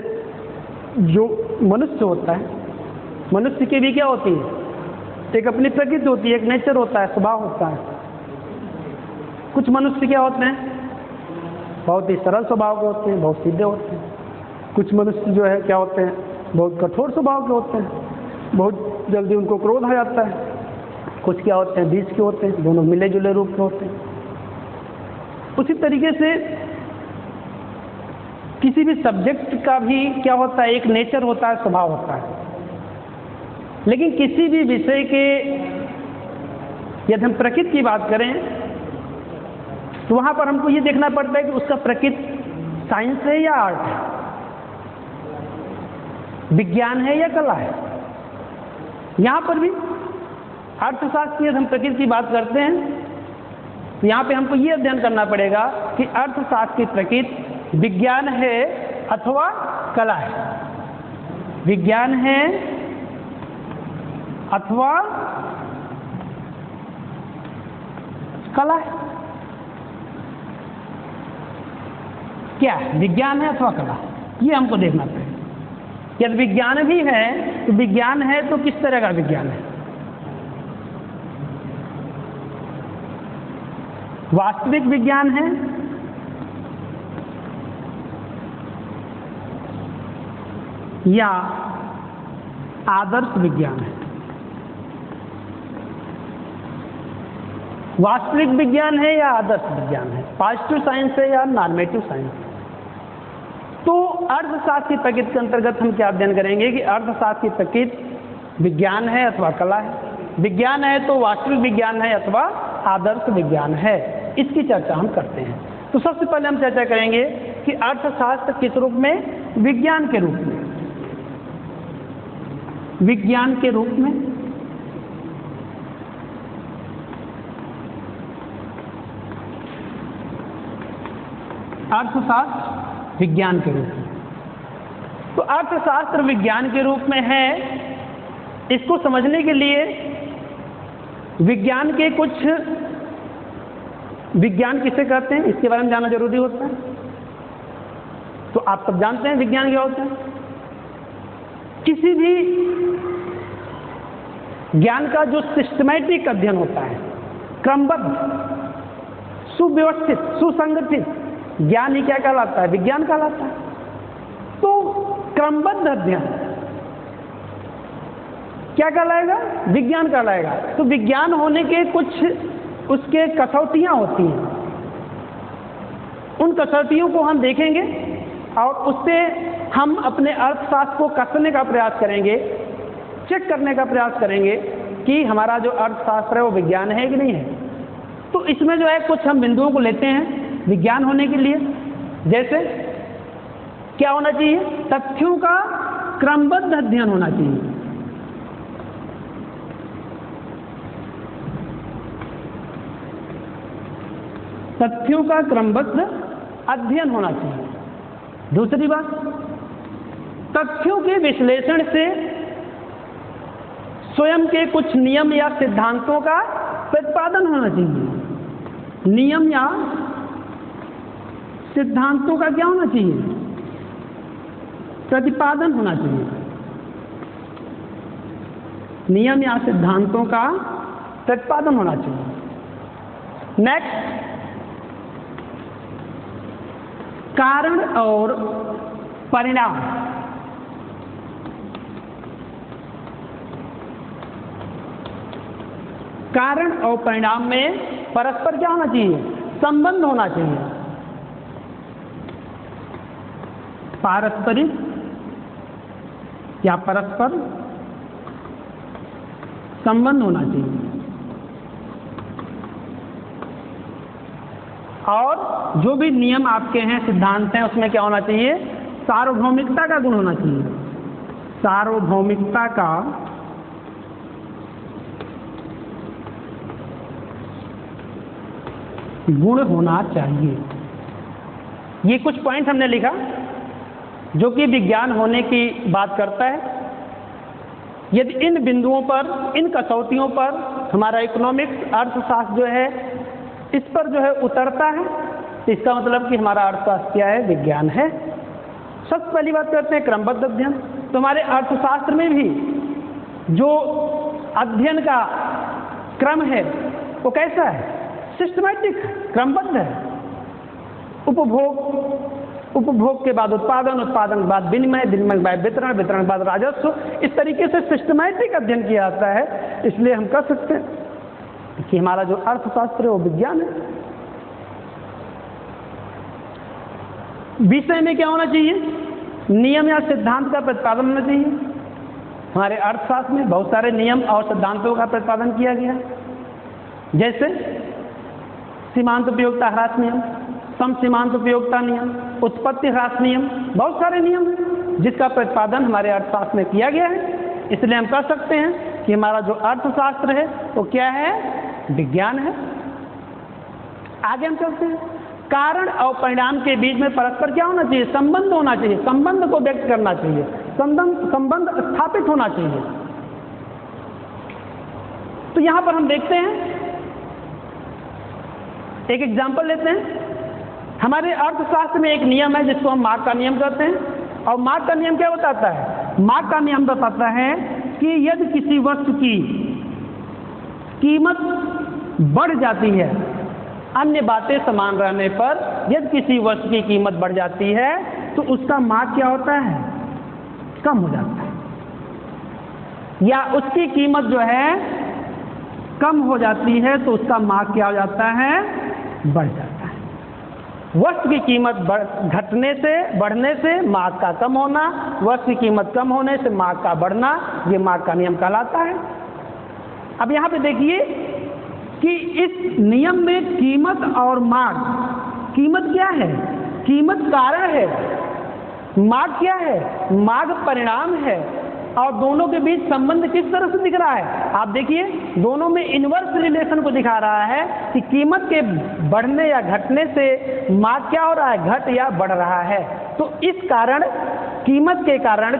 जो मनुष्य होता है, मनुष्य की भी क्या होती है? एक अपनी प्रकृति होती है, एक नेचर होता है, स्वभाव होता है। कुछ मनुष्य क्या होते हैं? बहुत ही सरल स्वभाव के होते हैं, बहुत सीधे होते हैं। कुछ मनुष्य जो है क्या होते हैं? बहुत कठोर स्वभाव के होते हैं, बहुत जल्दी उनको क्रोध आ जाता है। कुछ क्या होते हैं? बीच के होते हैं, दोनों मिले जुले रूप के होते हैं। उसी तरीके से किसी भी सब्जेक्ट का भी क्या होता है? एक नेचर होता है, स्वभाव होता है। लेकिन किसी भी विषय के यदि हम प्रकृति की बात करें तो वहां पर हमको ये देखना पड़ता है कि उसका प्रकृति साइंस है या आर्ट है, विज्ञान है या कला है। यहां पर भी अर्थशास्त्र की यदि हम प्रकृति की बात करते हैं तो यहां पे हमको ये अध्ययन करना पड़ेगा कि अर्थशास्त्र की प्रकृति विज्ञान है अथवा कला है। विज्ञान है अथवा कला है। क्या है? विज्ञान है अथवा कला, ये हमको देखना पड़ेगा। यदि विज्ञान भी है तो विज्ञान है तो किस तरह का विज्ञान है? वास्तविक विज्ञान है या आदर्श विज्ञान है? वास्तविक विज्ञान है या आदर्श विज्ञान है? पॉजिटिव साइंस है या नॉर्मेटिव साइंस है? तो अर्थशास्त्र की प्रकृति के अंतर्गत हम क्या अध्ययन करेंगे कि अर्थशास्त्र की प्रकृति विज्ञान है अथवा कला है। विज्ञान है तो वास्तविक विज्ञान है अथवा आदर्श विज्ञान है, इसकी चर्चा हम करते हैं। तो सबसे पहले हम चर्चा करेंगे कि अर्थशास्त्र किस रूप में? विज्ञान के रूप में। विज्ञान के रूप में अर्थशास्त्र विज्ञान के रूप में। तो अर्थशास्त्र विज्ञान के रूप में है। इसको समझने के लिए विज्ञान के कुछ, विज्ञान किसे कहते हैं इसके बारे में जानना जरूरी होता है। तो आप सब जानते हैं विज्ञान क्या होता है। किसी भी ज्ञान का जो सिस्टमैटिक अध्ययन होता है, क्रमबद्ध, सुव्यवस्थित, सुसंगठित ज्ञान ही क्या कहलाता है? विज्ञान कहलाता है। तो क्रमबद्ध अध्ययन क्या कहलाएगा? विज्ञान कहलाएगा। तो विज्ञान होने के कुछ उसके कसौटियां होती हैं, उन कसौटियों को हम देखेंगे और उससे हम अपने अर्थशास्त्र को कसने का प्रयास करेंगे, चेक करने का प्रयास करेंगे कि हमारा जो अर्थशास्त्र है वो विज्ञान है कि नहीं है। तो इसमें जो है कुछ हम बिंदुओं को लेते हैं विज्ञान होने के लिए। जैसे क्या होना चाहिए? तथ्यों का क्रमबद्ध अध्ययन होना चाहिए। तथ्यों का क्रमबद्ध अध्ययन होना चाहिए। दूसरी बात, तथ्यों के विश्लेषण से स्वयं के कुछ नियम या सिद्धांतों का प्रतिपादन होना चाहिए। नियम या सिद्धांतों का क्या होना चाहिए? प्रतिपादन होना चाहिए। नियम या सिद्धांतों का प्रतिपादन होना चाहिए। नेक्स्ट, कारण और परिणाम। कारण और परिणाम में परस्पर क्या होना चाहिए? संबंध होना चाहिए। पारस्परिक या परस्पर संबंध होना चाहिए। और जो भी नियम आपके हैं, सिद्धांत हैं, उसमें क्या होना चाहिए? सार्वभौमिकता का गुण होना चाहिए। सार्वभौमिकता का गुण होना चाहिए। ये कुछ पॉइंट हमने लिखा जो कि विज्ञान होने की बात करता है। यदि इन बिंदुओं पर, इन कसौटियों पर हमारा इकोनॉमिक्स अर्थशास्त्र जो है इस पर जो है उतरता है, तो इसका मतलब कि हमारा अर्थशास्त्र क्या है? विज्ञान है। सबसे पहली बात करते हैं क्रमबद्ध अध्ययन। तो हमारे अर्थशास्त्र में भी जो अध्ययन का क्रम है वो कैसा है? सिस्टमैटिक, क्रमबद्ध है। उपभोग के बाद उत्पादन, उत्पादन के बाद विनिमय, विनिमय के बाद वितरण, वितरण के बाद राजस्व, इस तरीके से सिस्टमैटिक अध्ययन किया जाता है। इसलिए हम कह सकते हैं कि हमारा जो अर्थशास्त्र है वो विज्ञान है। विषय में क्या होना चाहिए? नियम या सिद्धांत का प्रतिपादन होना चाहिए। हमारे अर्थशास्त्र में बहुत सारे नियम और सिद्धांतों का प्रतिपादन किया गया, जैसे सीमांत उपयोगिता ह्रास नियम, सम सीमांत उपयोगिता नियम, उत्पत्ति ह्रास नियम, बहुत सारे नियम हैं जिसका प्रतिपादन हमारे अर्थशास्त्र में किया गया है। इसलिए हम कह सकते हैं कि हमारा जो अर्थशास्त्र है वो क्या है? विज्ञान है। आगे हम चलते हैं। कारण और परिणाम के बीच में परस्पर क्या होना चाहिए? संबंध होना चाहिए। संबंध को व्यक्त करना चाहिए, संबंध स्थापित होना चाहिए। तो यहां पर हम देखते हैं, एक एग्जाम्पल लेते हैं। हमारे अर्थशास्त्र में एक नियम है जिसको हम मार्क का नियम कहते हैं। और मार्क का नियम क्या बताता है? मार्क का नियम बताता है कि यदि किसी वस्तु की कीमत बढ़ जाती है, अन्य बातें समान रहने पर यदि किसी वस्तु की कीमत बढ़ जाती है तो उसका मार्क क्या होता है? कम हो जाता है। या उसकी कीमत जो है कम हो जाती है तो उसका मार्क क्या हो जाता है? बढ़ जाता है। वस्तु की कीमत घटने से, बढ़ने से मार्क का कम होना, वस्तु की कीमत कम होने से मार्क का बढ़ना, ये मार्क का नियम कहलाता है। अब यहाँ पे देखिए कि इस नियम में कीमत और मार्क, कीमत क्या है? कीमत कारण है, मार्क क्या है? मार्क परिणाम है। और दोनों के बीच संबंध किस तरह से दिख रहा है? आप देखिए, दोनों में इनवर्स रिलेशन को दिखा रहा है कि कीमत के बढ़ने या घटने से मार्क क्या हो रहा है? घट या बढ़ रहा है। तो इस कारण, कीमत के कारण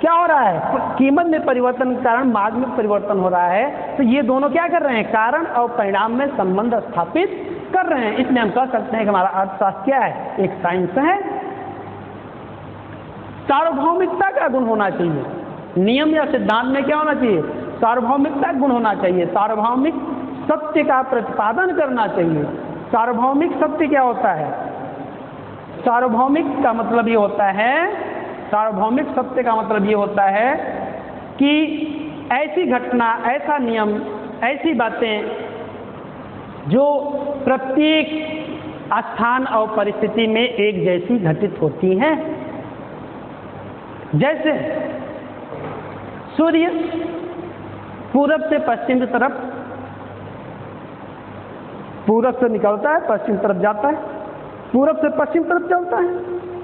क्या हो रहा है? कीमत में परिवर्तन के कारण मार्ग में परिवर्तन हो रहा है। तो ये दोनों क्या कर रहे हैं? कारण और परिणाम में संबंध स्थापित कर रहे हैं। इसलिए हम कह सकते हैं कि हमारा अर्थशास्त्र क्या है? एक साइंस है। सार्वभौमिकता का गुण होना चाहिए। नियम या सिद्धांत में क्या होना चाहिए? सार्वभौमिकता गुण होना चाहिए। सार्वभौमिक सत्य का प्रतिपादन करना चाहिए। सार्वभौमिक सत्य क्या होता है? सार्वभौमिक का मतलब ये होता है, सार्वभौमिक सत्य का मतलब ये होता है कि ऐसी घटना, ऐसा नियम, ऐसी बातें जो प्रत्येक स्थान और परिस्थिति में एक जैसी घटित होती हैं। जैसे सूर्य पूरब से पश्चिम की तरफ, पूरब से निकलता है, पश्चिम तरफ जाता है, पूरब से पश्चिम तरफ चलता है।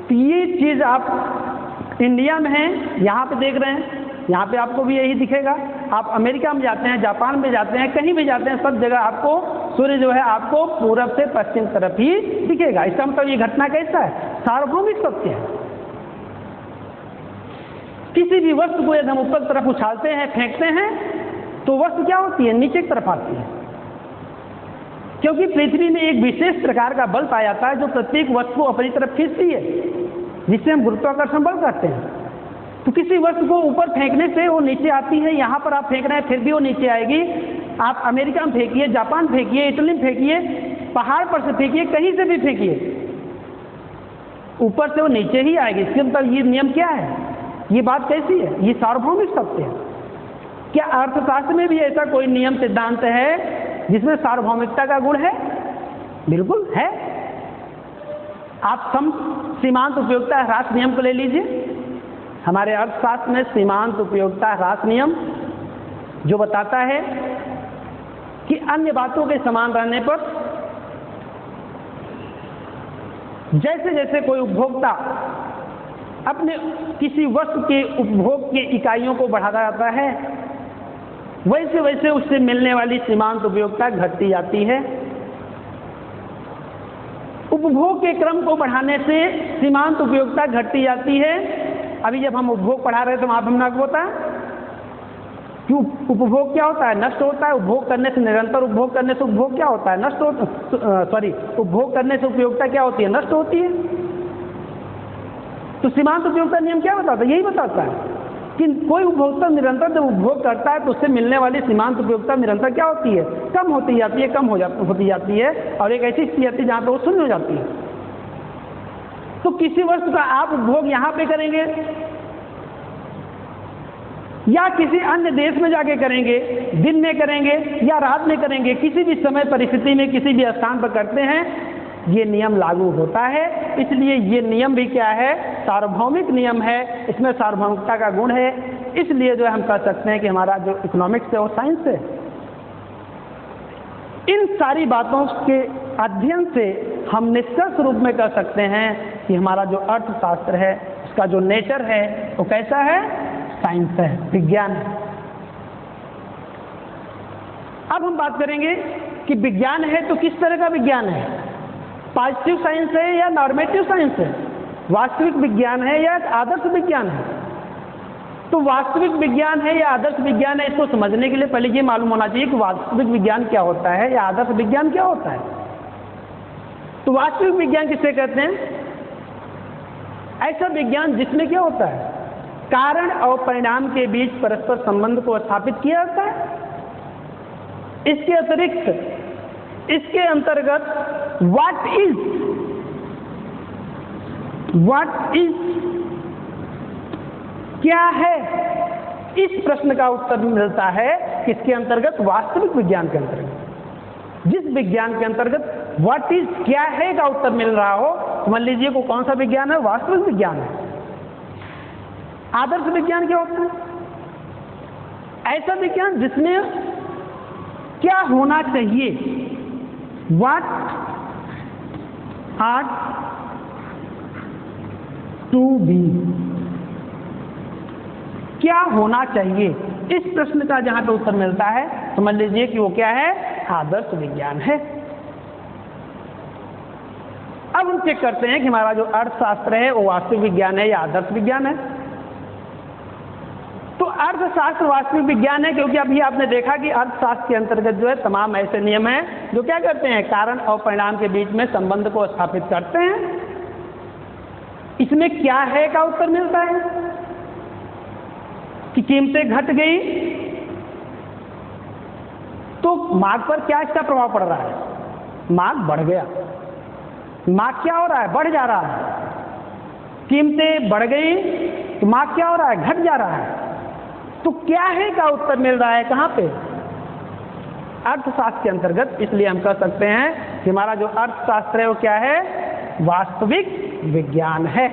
तो ये चीज़ आप इंडिया में हैं, यहाँ पे देख रहे हैं, यहाँ पे आपको भी यही दिखेगा। आप अमेरिका में जाते हैं, जापान में जाते हैं, कहीं भी जाते हैं, सब जगह आपको सूर्य जो है आपको पूरब से पश्चिम तरफ ही दिखेगा। इसका मतलब ये घटना कैसा है? सार्वभौमिक सत्य है। किसी भी वस्तु को यदि हम ऊपर तरफ उछालते हैं, फेंकते हैं, तो वस्तु क्या होती है? नीचे की तरफ आती है, क्योंकि पृथ्वी में एक विशेष प्रकार का बल पाया जाता है जो प्रत्येक वस्तु को अपनी तरफ खींचती है, जिसे हम गुरुत्वाकर्षण बल कहते हैं। तो किसी वस्तु को ऊपर फेंकने से वो नीचे आती है, यहाँ पर आप फेंक रहे हैं फिर भी वो नीचे आएगी। आप अमेरिका में फेंकिए, जापान फेंकिए, इटली में फेंकिए, पहाड़ पर से फेंकिए, कहीं से भी फेंकिए, ऊपर से वो नीचे ही आएगी। इसके मतलब ये नियम क्या है? ये बात कैसी है? ये सार्वभौमिक सत्य है। क्या अर्थशास्त्र में भी ऐसा कोई नियम सिद्धांत है जिसमें सार्वभौमिकता का गुण है? बिल्कुल है। आप सीमांत उपयोगिता ह्रास नियम को ले लीजिए। हमारे अर्थशास्त्र में सीमांत उपयोगिता ह्रास नियम जो बताता है कि अन्य बातों के समान रहने पर जैसे जैसे कोई उपभोक्ता अपने किसी वस्तु के उपभोग के इकाइयों को बढ़ाता जाता है, वैसे वैसे उससे मिलने वाली सीमांत उपयोगिता घटती जाती है। उपभोग के क्रम को बढ़ाने से सीमांत उपयोगिता घटती जाती है। अभी जब हम उपभोग पढ़ा रहे थे तो वहाँ पर हमने आपको बताया कि उपभोग क्या होता है? नष्ट होता है। उपभोग करने से, निरंतर उपभोग करने से उपभोग क्या होता है? नष्ट होता, उपभोग करने से उपयोगिता क्या होती है? नष्ट होती है। तो सीमांत उपयोगिता नियम क्या बताता है? यही बताता है कि कोई उपभोक्ता निरंतर जब उपभोग करता है तो उससे मिलने वाली सीमांत उपयोगिता निरंतर क्या होती है? कम होती जाती है, कम होती जाती है, और एक ऐसी स्थिति आती है जहाँ पर वो शून्य हो जाती है। तो किसी वस्तु का आप उपभोग यहाँ पे करेंगे या किसी अन्य देश में जाके करेंगे, दिन में करेंगे या रात में करेंगे, किसी भी समय परिस्थिति में किसी भी स्थान पर करते हैं, ये नियम लागू होता है। इसलिए ये नियम भी क्या है? सार्वभौमिक नियम है। इसमें सार्वभौमिकता का गुण है। इसलिए जो हम कह सकते हैं कि हमारा जो इकोनॉमिक्स है वो साइंस है। इन सारी बातों के अध्ययन से हम निष्कर्ष रूप में कह सकते हैं कि हमारा जो अर्थशास्त्र है उसका जो नेचर है वो कैसा है? साइंस है, विज्ञान है। अब हम बात करेंगे कि विज्ञान है तो किस तरह का विज्ञान है? पॉजिटिव साइंस है या नॉर्मेटिव साइंस है? वास्तविक विज्ञान है या आदर्श विज्ञान है? तो वास्तविक विज्ञान है या आदर्श विज्ञान है, इसको समझने के लिए पहले ये मालूम होना चाहिए कि वास्तविक विज्ञान क्या होता है या आदर्श विज्ञान क्या होता है। तो वास्तविक विज्ञान किसे कहते हैं? ऐसा विज्ञान जिसमें क्या होता है? कारण और परिणाम के बीच परस्पर संबंध को स्थापित किया जाता है। इसके अतिरिक्त, इसके अंतर्गत व्हाट इज क्या है, इस प्रश्न का उत्तर भी मिलता है किसके अंतर्गत? वास्तविक विज्ञान के अंतर्गत। जिस विज्ञान के अंतर्गत व्हाट इज क्या है का उत्तर मिल रहा हो, मान लीजिए को कौन सा विज्ञान है? वास्तविक विज्ञान है। आदर्श विज्ञान क्या होता है? ऐसा विज्ञान जिसमें क्या होना चाहिए, व्हाट आर्ट टू बी, क्या होना चाहिए, इस प्रश्न का जहां पे उत्तर मिलता है समझ लीजिए कि वो क्या है? आदर्श विज्ञान है। अब हम चेक करते हैं कि हमारा जो अर्थशास्त्र है वो वास्तविक विज्ञान है या आदर्श विज्ञान है। तो अर्थशास्त्र वास्तविक विज्ञान है क्योंकि अभी आपने देखा कि अर्थशास्त्र के अंतर्गत जो है तमाम ऐसे नियम हैं जो क्या करते हैं? कारण और परिणाम के बीच में संबंध को स्थापित करते हैं। इसमें क्या है का उत्तर मिलता है कि कीमतें घट गई तो मांग पर क्या इसका प्रभाव पड़ रहा है? मांग बढ़ गया। मांग क्या हो रहा है? बढ़ जा रहा है। कीमतें बढ़ गई तो मांग क्या हो रहा है? घट जा रहा है। तो क्या है का उत्तर मिल रहा है कहां पे? अर्थशास्त्र के अंतर्गत। इसलिए हम कह सकते हैं कि हमारा जो अर्थशास्त्र है वो क्या है, वास्तविक विज्ञान है।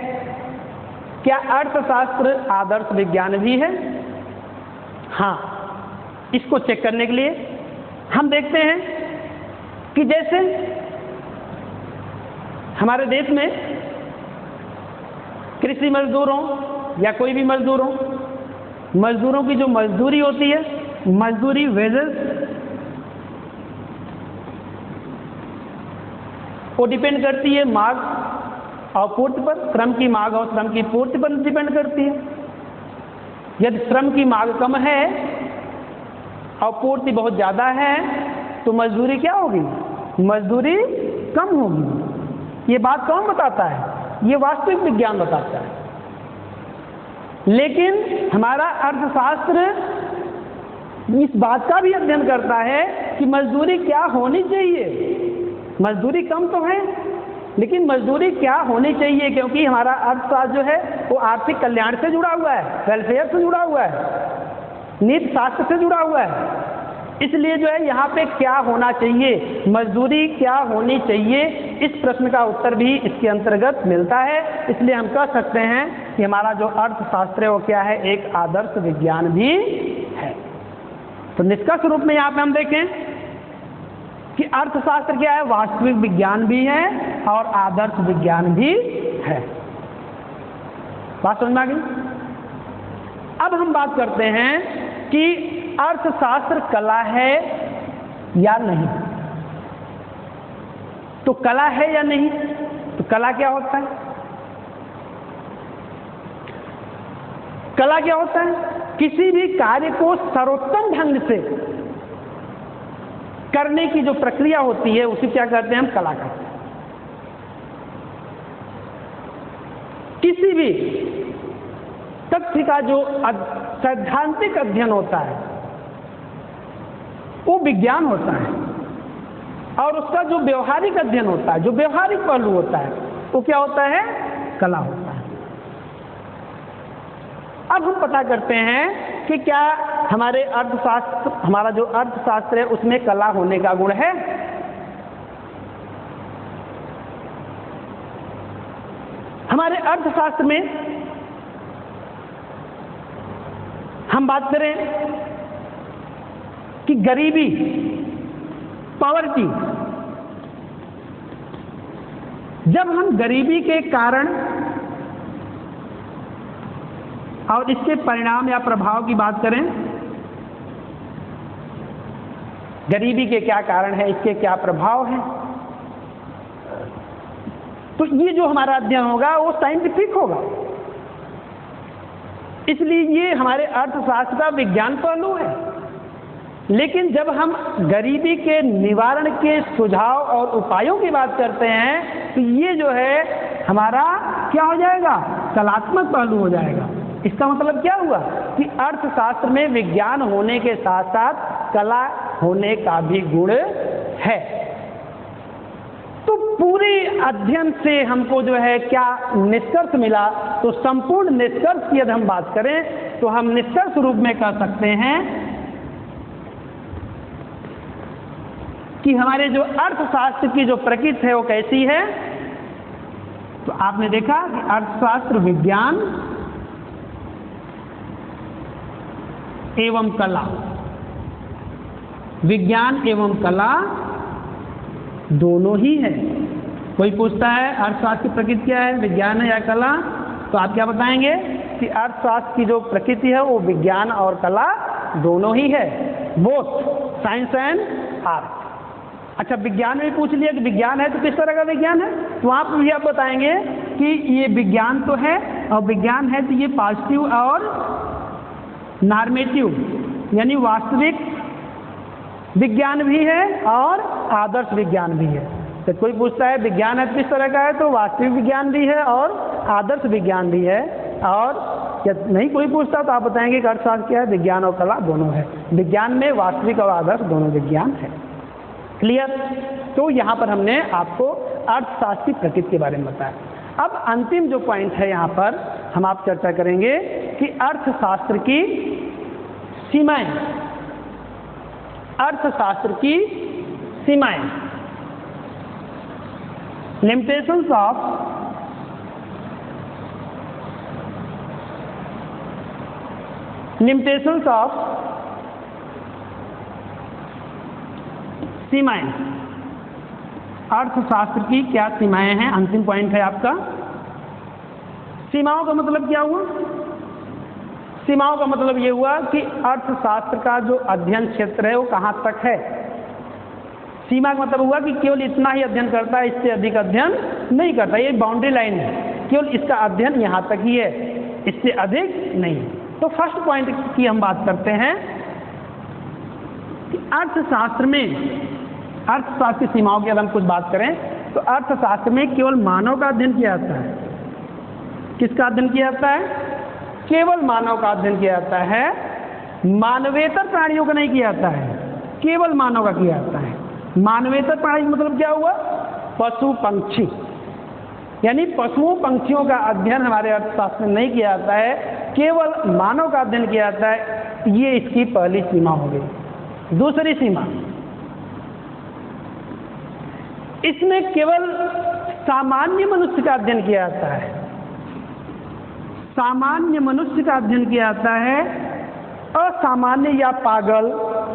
क्या अर्थशास्त्र आदर्श विज्ञान भी है? हाँ, इसको चेक करने के लिए हम देखते हैं कि जैसे हमारे देश में कृषि मजदूरों या कोई भी मजदूरों, मजदूरों की जो मजदूरी होती है, मजदूरी वेजेस, वो डिपेंड करती है मांग और पूर्ति पर, श्रम की मांग और श्रम की पूर्ति पर डिपेंड करती है। यदि श्रम की मांग कम है और पूर्ति बहुत ज़्यादा है तो मजदूरी क्या होगी, मजदूरी कम होगी। ये बात कौन बताता है? ये वास्तविक विज्ञान बताता है। लेकिन हमारा अर्थशास्त्र इस बात का भी अध्ययन करता है कि मजदूरी क्या होनी चाहिए। मजदूरी कम तो है लेकिन मजदूरी क्या होनी चाहिए, क्योंकि हमारा अर्थशास्त्र जो है वो आर्थिक कल्याण से जुड़ा हुआ है, वेलफेयर से जुड़ा हुआ है, नीति शास्त्र से जुड़ा हुआ है। इसलिए जो है यहाँ पे क्या होना चाहिए, मजदूरी क्या होनी चाहिए, इस प्रश्न का उत्तर भी इसके अंतर्गत मिलता है। इसलिए हम कह सकते हैं कि हमारा जो अर्थशास्त्र है वो क्या है, एक आदर्श विज्ञान भी है। तो निष्कर्ष रूप में यहाँ पे हम देखें कि अर्थशास्त्र क्या है, वास्तविक विज्ञान भी है और आदर्श विज्ञान भी है। बात समझ में आ गई? अब हम बात करते हैं कि अर्थशास्त्र कला है या नहीं। तो कला है या नहीं, तो कला क्या होता है? कला क्या होता है? किसी भी कार्य को सर्वोत्तम ढंग से करने की जो प्रक्रिया होती है उसे क्या कहते हैं, हम कला कहते हैं। किसी भी तथ्य का जो सैद्धांतिक अध्ययन होता है वो विज्ञान होता है, और उसका जो व्यवहारिक अध्ययन होता है, जो व्यवहारिक पहलू होता है, वो क्या होता है, कला होता है। अब हम पता करते हैं कि क्या हमारे अर्थशास्त्र, हमारा जो अर्थशास्त्र है उसमें कला होने का गुण है। हमारे अर्थशास्त्र में हम बात करें कि गरीबी, पॉवर्टी, जब हम गरीबी के कारण और इसके परिणाम या प्रभाव की बात करें, गरीबी के क्या कारण है, इसके क्या प्रभाव है, तो ये जो हमारा अध्ययन होगा वो साइंटिफिक होगा। इसलिए ये हमारे अर्थशास्त्र का विज्ञान पहलू है। लेकिन जब हम गरीबी के निवारण के सुझाव और उपायों की बात करते हैं तो ये जो है हमारा क्या हो जाएगा, कलात्मक पहलू हो जाएगा। इसका मतलब क्या हुआ कि अर्थशास्त्र में विज्ञान होने के साथ साथ कला होने का भी गुण है। तो पूरे अध्ययन से हमको जो है क्या निष्कर्ष मिला, तो संपूर्ण निष्कर्ष की यदि हम बात करें तो हम निष्कर्ष रूप में कह सकते हैं कि हमारे जो अर्थशास्त्र की जो प्रकृति है वो कैसी है। तो आपने देखा कि अर्थशास्त्र विज्ञान एवं कला, विज्ञान एवं कला दोनों ही है। कोई पूछता है अर्थशास्त्र की प्रकृति क्या है, विज्ञान है या कला, तो आप क्या बताएंगे कि अर्थशास्त्र की जो प्रकृति है वो विज्ञान और कला दोनों ही है, बोथ साइंस एंड आर्ट। अच्छा, विज्ञान में पूछ लिया कि विज्ञान है तो किस तरह का विज्ञान है, तो आप भी आप बताएंगे कि ये विज्ञान तो है, और विज्ञान है तो ये पॉजिटिव और नॉर्मेटिव यानी वास्तविक विज्ञान भी है और आदर्श विज्ञान भी है। तो कोई पूछता है विज्ञान है तो किस तरह का है, तो वास्तविक विज्ञान भी है और आदर्श विज्ञान भी है। और जब नहीं कोई पूछता तो आप बताएंगे कि अर्थशास्त्र क्या है, विज्ञान और कला दोनों है। विज्ञान में वास्तविक और आदर्श दोनों विज्ञान है। क्लियर? तो यहाँ पर हमने आपको अर्थशास्त्र की प्रकृति के बारे में बताया। अब अंतिम जो पॉइंट है यहाँ पर हम आप चर्चा करेंगे कि अर्थशास्त्र की सीमाएं, अर्थशास्त्र की सीमाएं। लिमिटेशंस ऑफ सीमाएं, अर्थशास्त्र की क्या सीमाएं हैं, अंतिम पॉइंट है आपका। सीमाओं का मतलब क्या हुआ? सीमाओं का मतलब ये हुआ कि अर्थशास्त्र का जो अध्ययन क्षेत्र है वो कहाँ तक है। सीमा का मतलब हुआ कि केवल इतना ही अध्ययन करता है, इससे अधिक अध्ययन नहीं करता। ये बाउंड्री लाइन है, केवल इसका अध्ययन यहाँ तक ही है, इससे अधिक नहीं। तो फर्स्ट पॉइंट की हम बात करते हैं कि अर्थशास्त्र की सीमाओं की अगर हम कुछ बात करें तो अर्थशास्त्र में केवल मानव का अध्ययन किया जाता है। किसका अध्ययन किया जाता है? केवल मानव का अध्ययन किया जाता है, मानवेतर प्राणियों का नहीं किया जाता है, केवल मानव का किया जाता है। मानवेतर प्राणी मतलब क्या हुआ? पशु पंक्षी, यानी पशुओं पंक्षियों का अध्ययन हमारे अर्थशास्त्र में नहीं किया जाता है, केवल मानव का अध्ययन किया जाता है। ये इसकी पहली सीमा हो गई। दूसरी सीमा, इसमें केवल सामान्य मनुष्य का अध्ययन किया जाता है। सामान्य मनुष्य का अध्ययन किया जाता है, असामान्य या पागल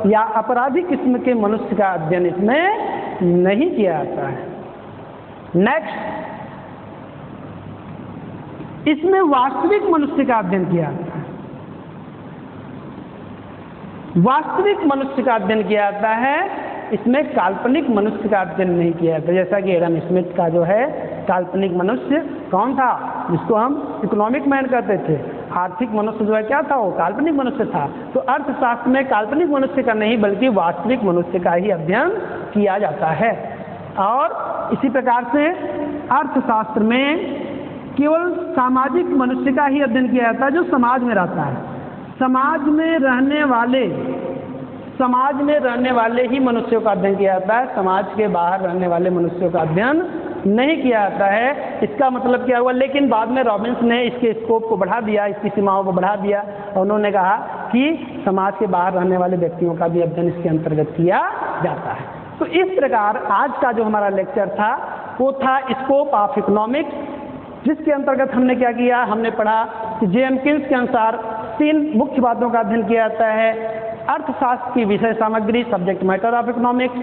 या अपराधी किस्म के मनुष्य का अध्ययन इसमें नहीं किया जाता है। नेक्स्ट, इसमें वास्तविक मनुष्य का अध्ययन किया जाता है। वास्तविक मनुष्य का अध्ययन किया जाता है, इसमें काल्पनिक मनुष्य का अध्ययन नहीं किया जाता। जैसा कि एडम स्मिथ का जो है काल्पनिक मनुष्य कौन था, जिसको हम इकोनॉमिक मैन कहते थे। आर्थिक मनुष्य जो है क्या था, वो काल्पनिक मनुष्य था। तो अर्थशास्त्र में काल्पनिक मनुष्य का नहीं बल्कि वास्तविक मनुष्य का ही अध्ययन किया जाता है। और इसी प्रकार से अर्थशास्त्र में केवल सामाजिक मनुष्य का ही अध्ययन किया जाता है, जो समाज में रहता है। समाज में रहने वाले ही मनुष्यों का अध्ययन किया जाता है, समाज के बाहर रहने वाले मनुष्यों का अध्ययन नहीं किया जाता है। इसका मतलब क्या हुआ? लेकिन बाद में रॉबिन्स ने इसके स्कोप को बढ़ा दिया, इसकी सीमाओं को बढ़ा दिया, और उन्होंने कहा कि समाज के बाहर रहने वाले व्यक्तियों का भी अध्ययन इसके अंतर्गत किया जाता है। तो इस प्रकार आज का जो हमारा लेक्चर था वो था स्कोप ऑफ इकोनॉमिक्स, जिसके अंतर्गत हमने क्या किया, हमने पढ़ा कि जेम्किंस के अनुसार 3 मुख्य बातों का अध्ययन किया जाता है। अर्थशास्त्र की विषय सामग्री, सब्जेक्ट मैटर ऑफ इकोनॉमिक्स,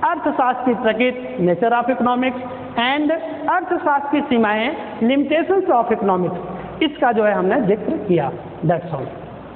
अर्थशास्त्र की प्रकृति, नेचर ऑफ इकोनॉमिक्स, एंड अर्थशास्त्र की सीमाएं, लिमिटेशंस ऑफ इकोनॉमिक्स। इसका जो है हमने जिक्र किया। That's all.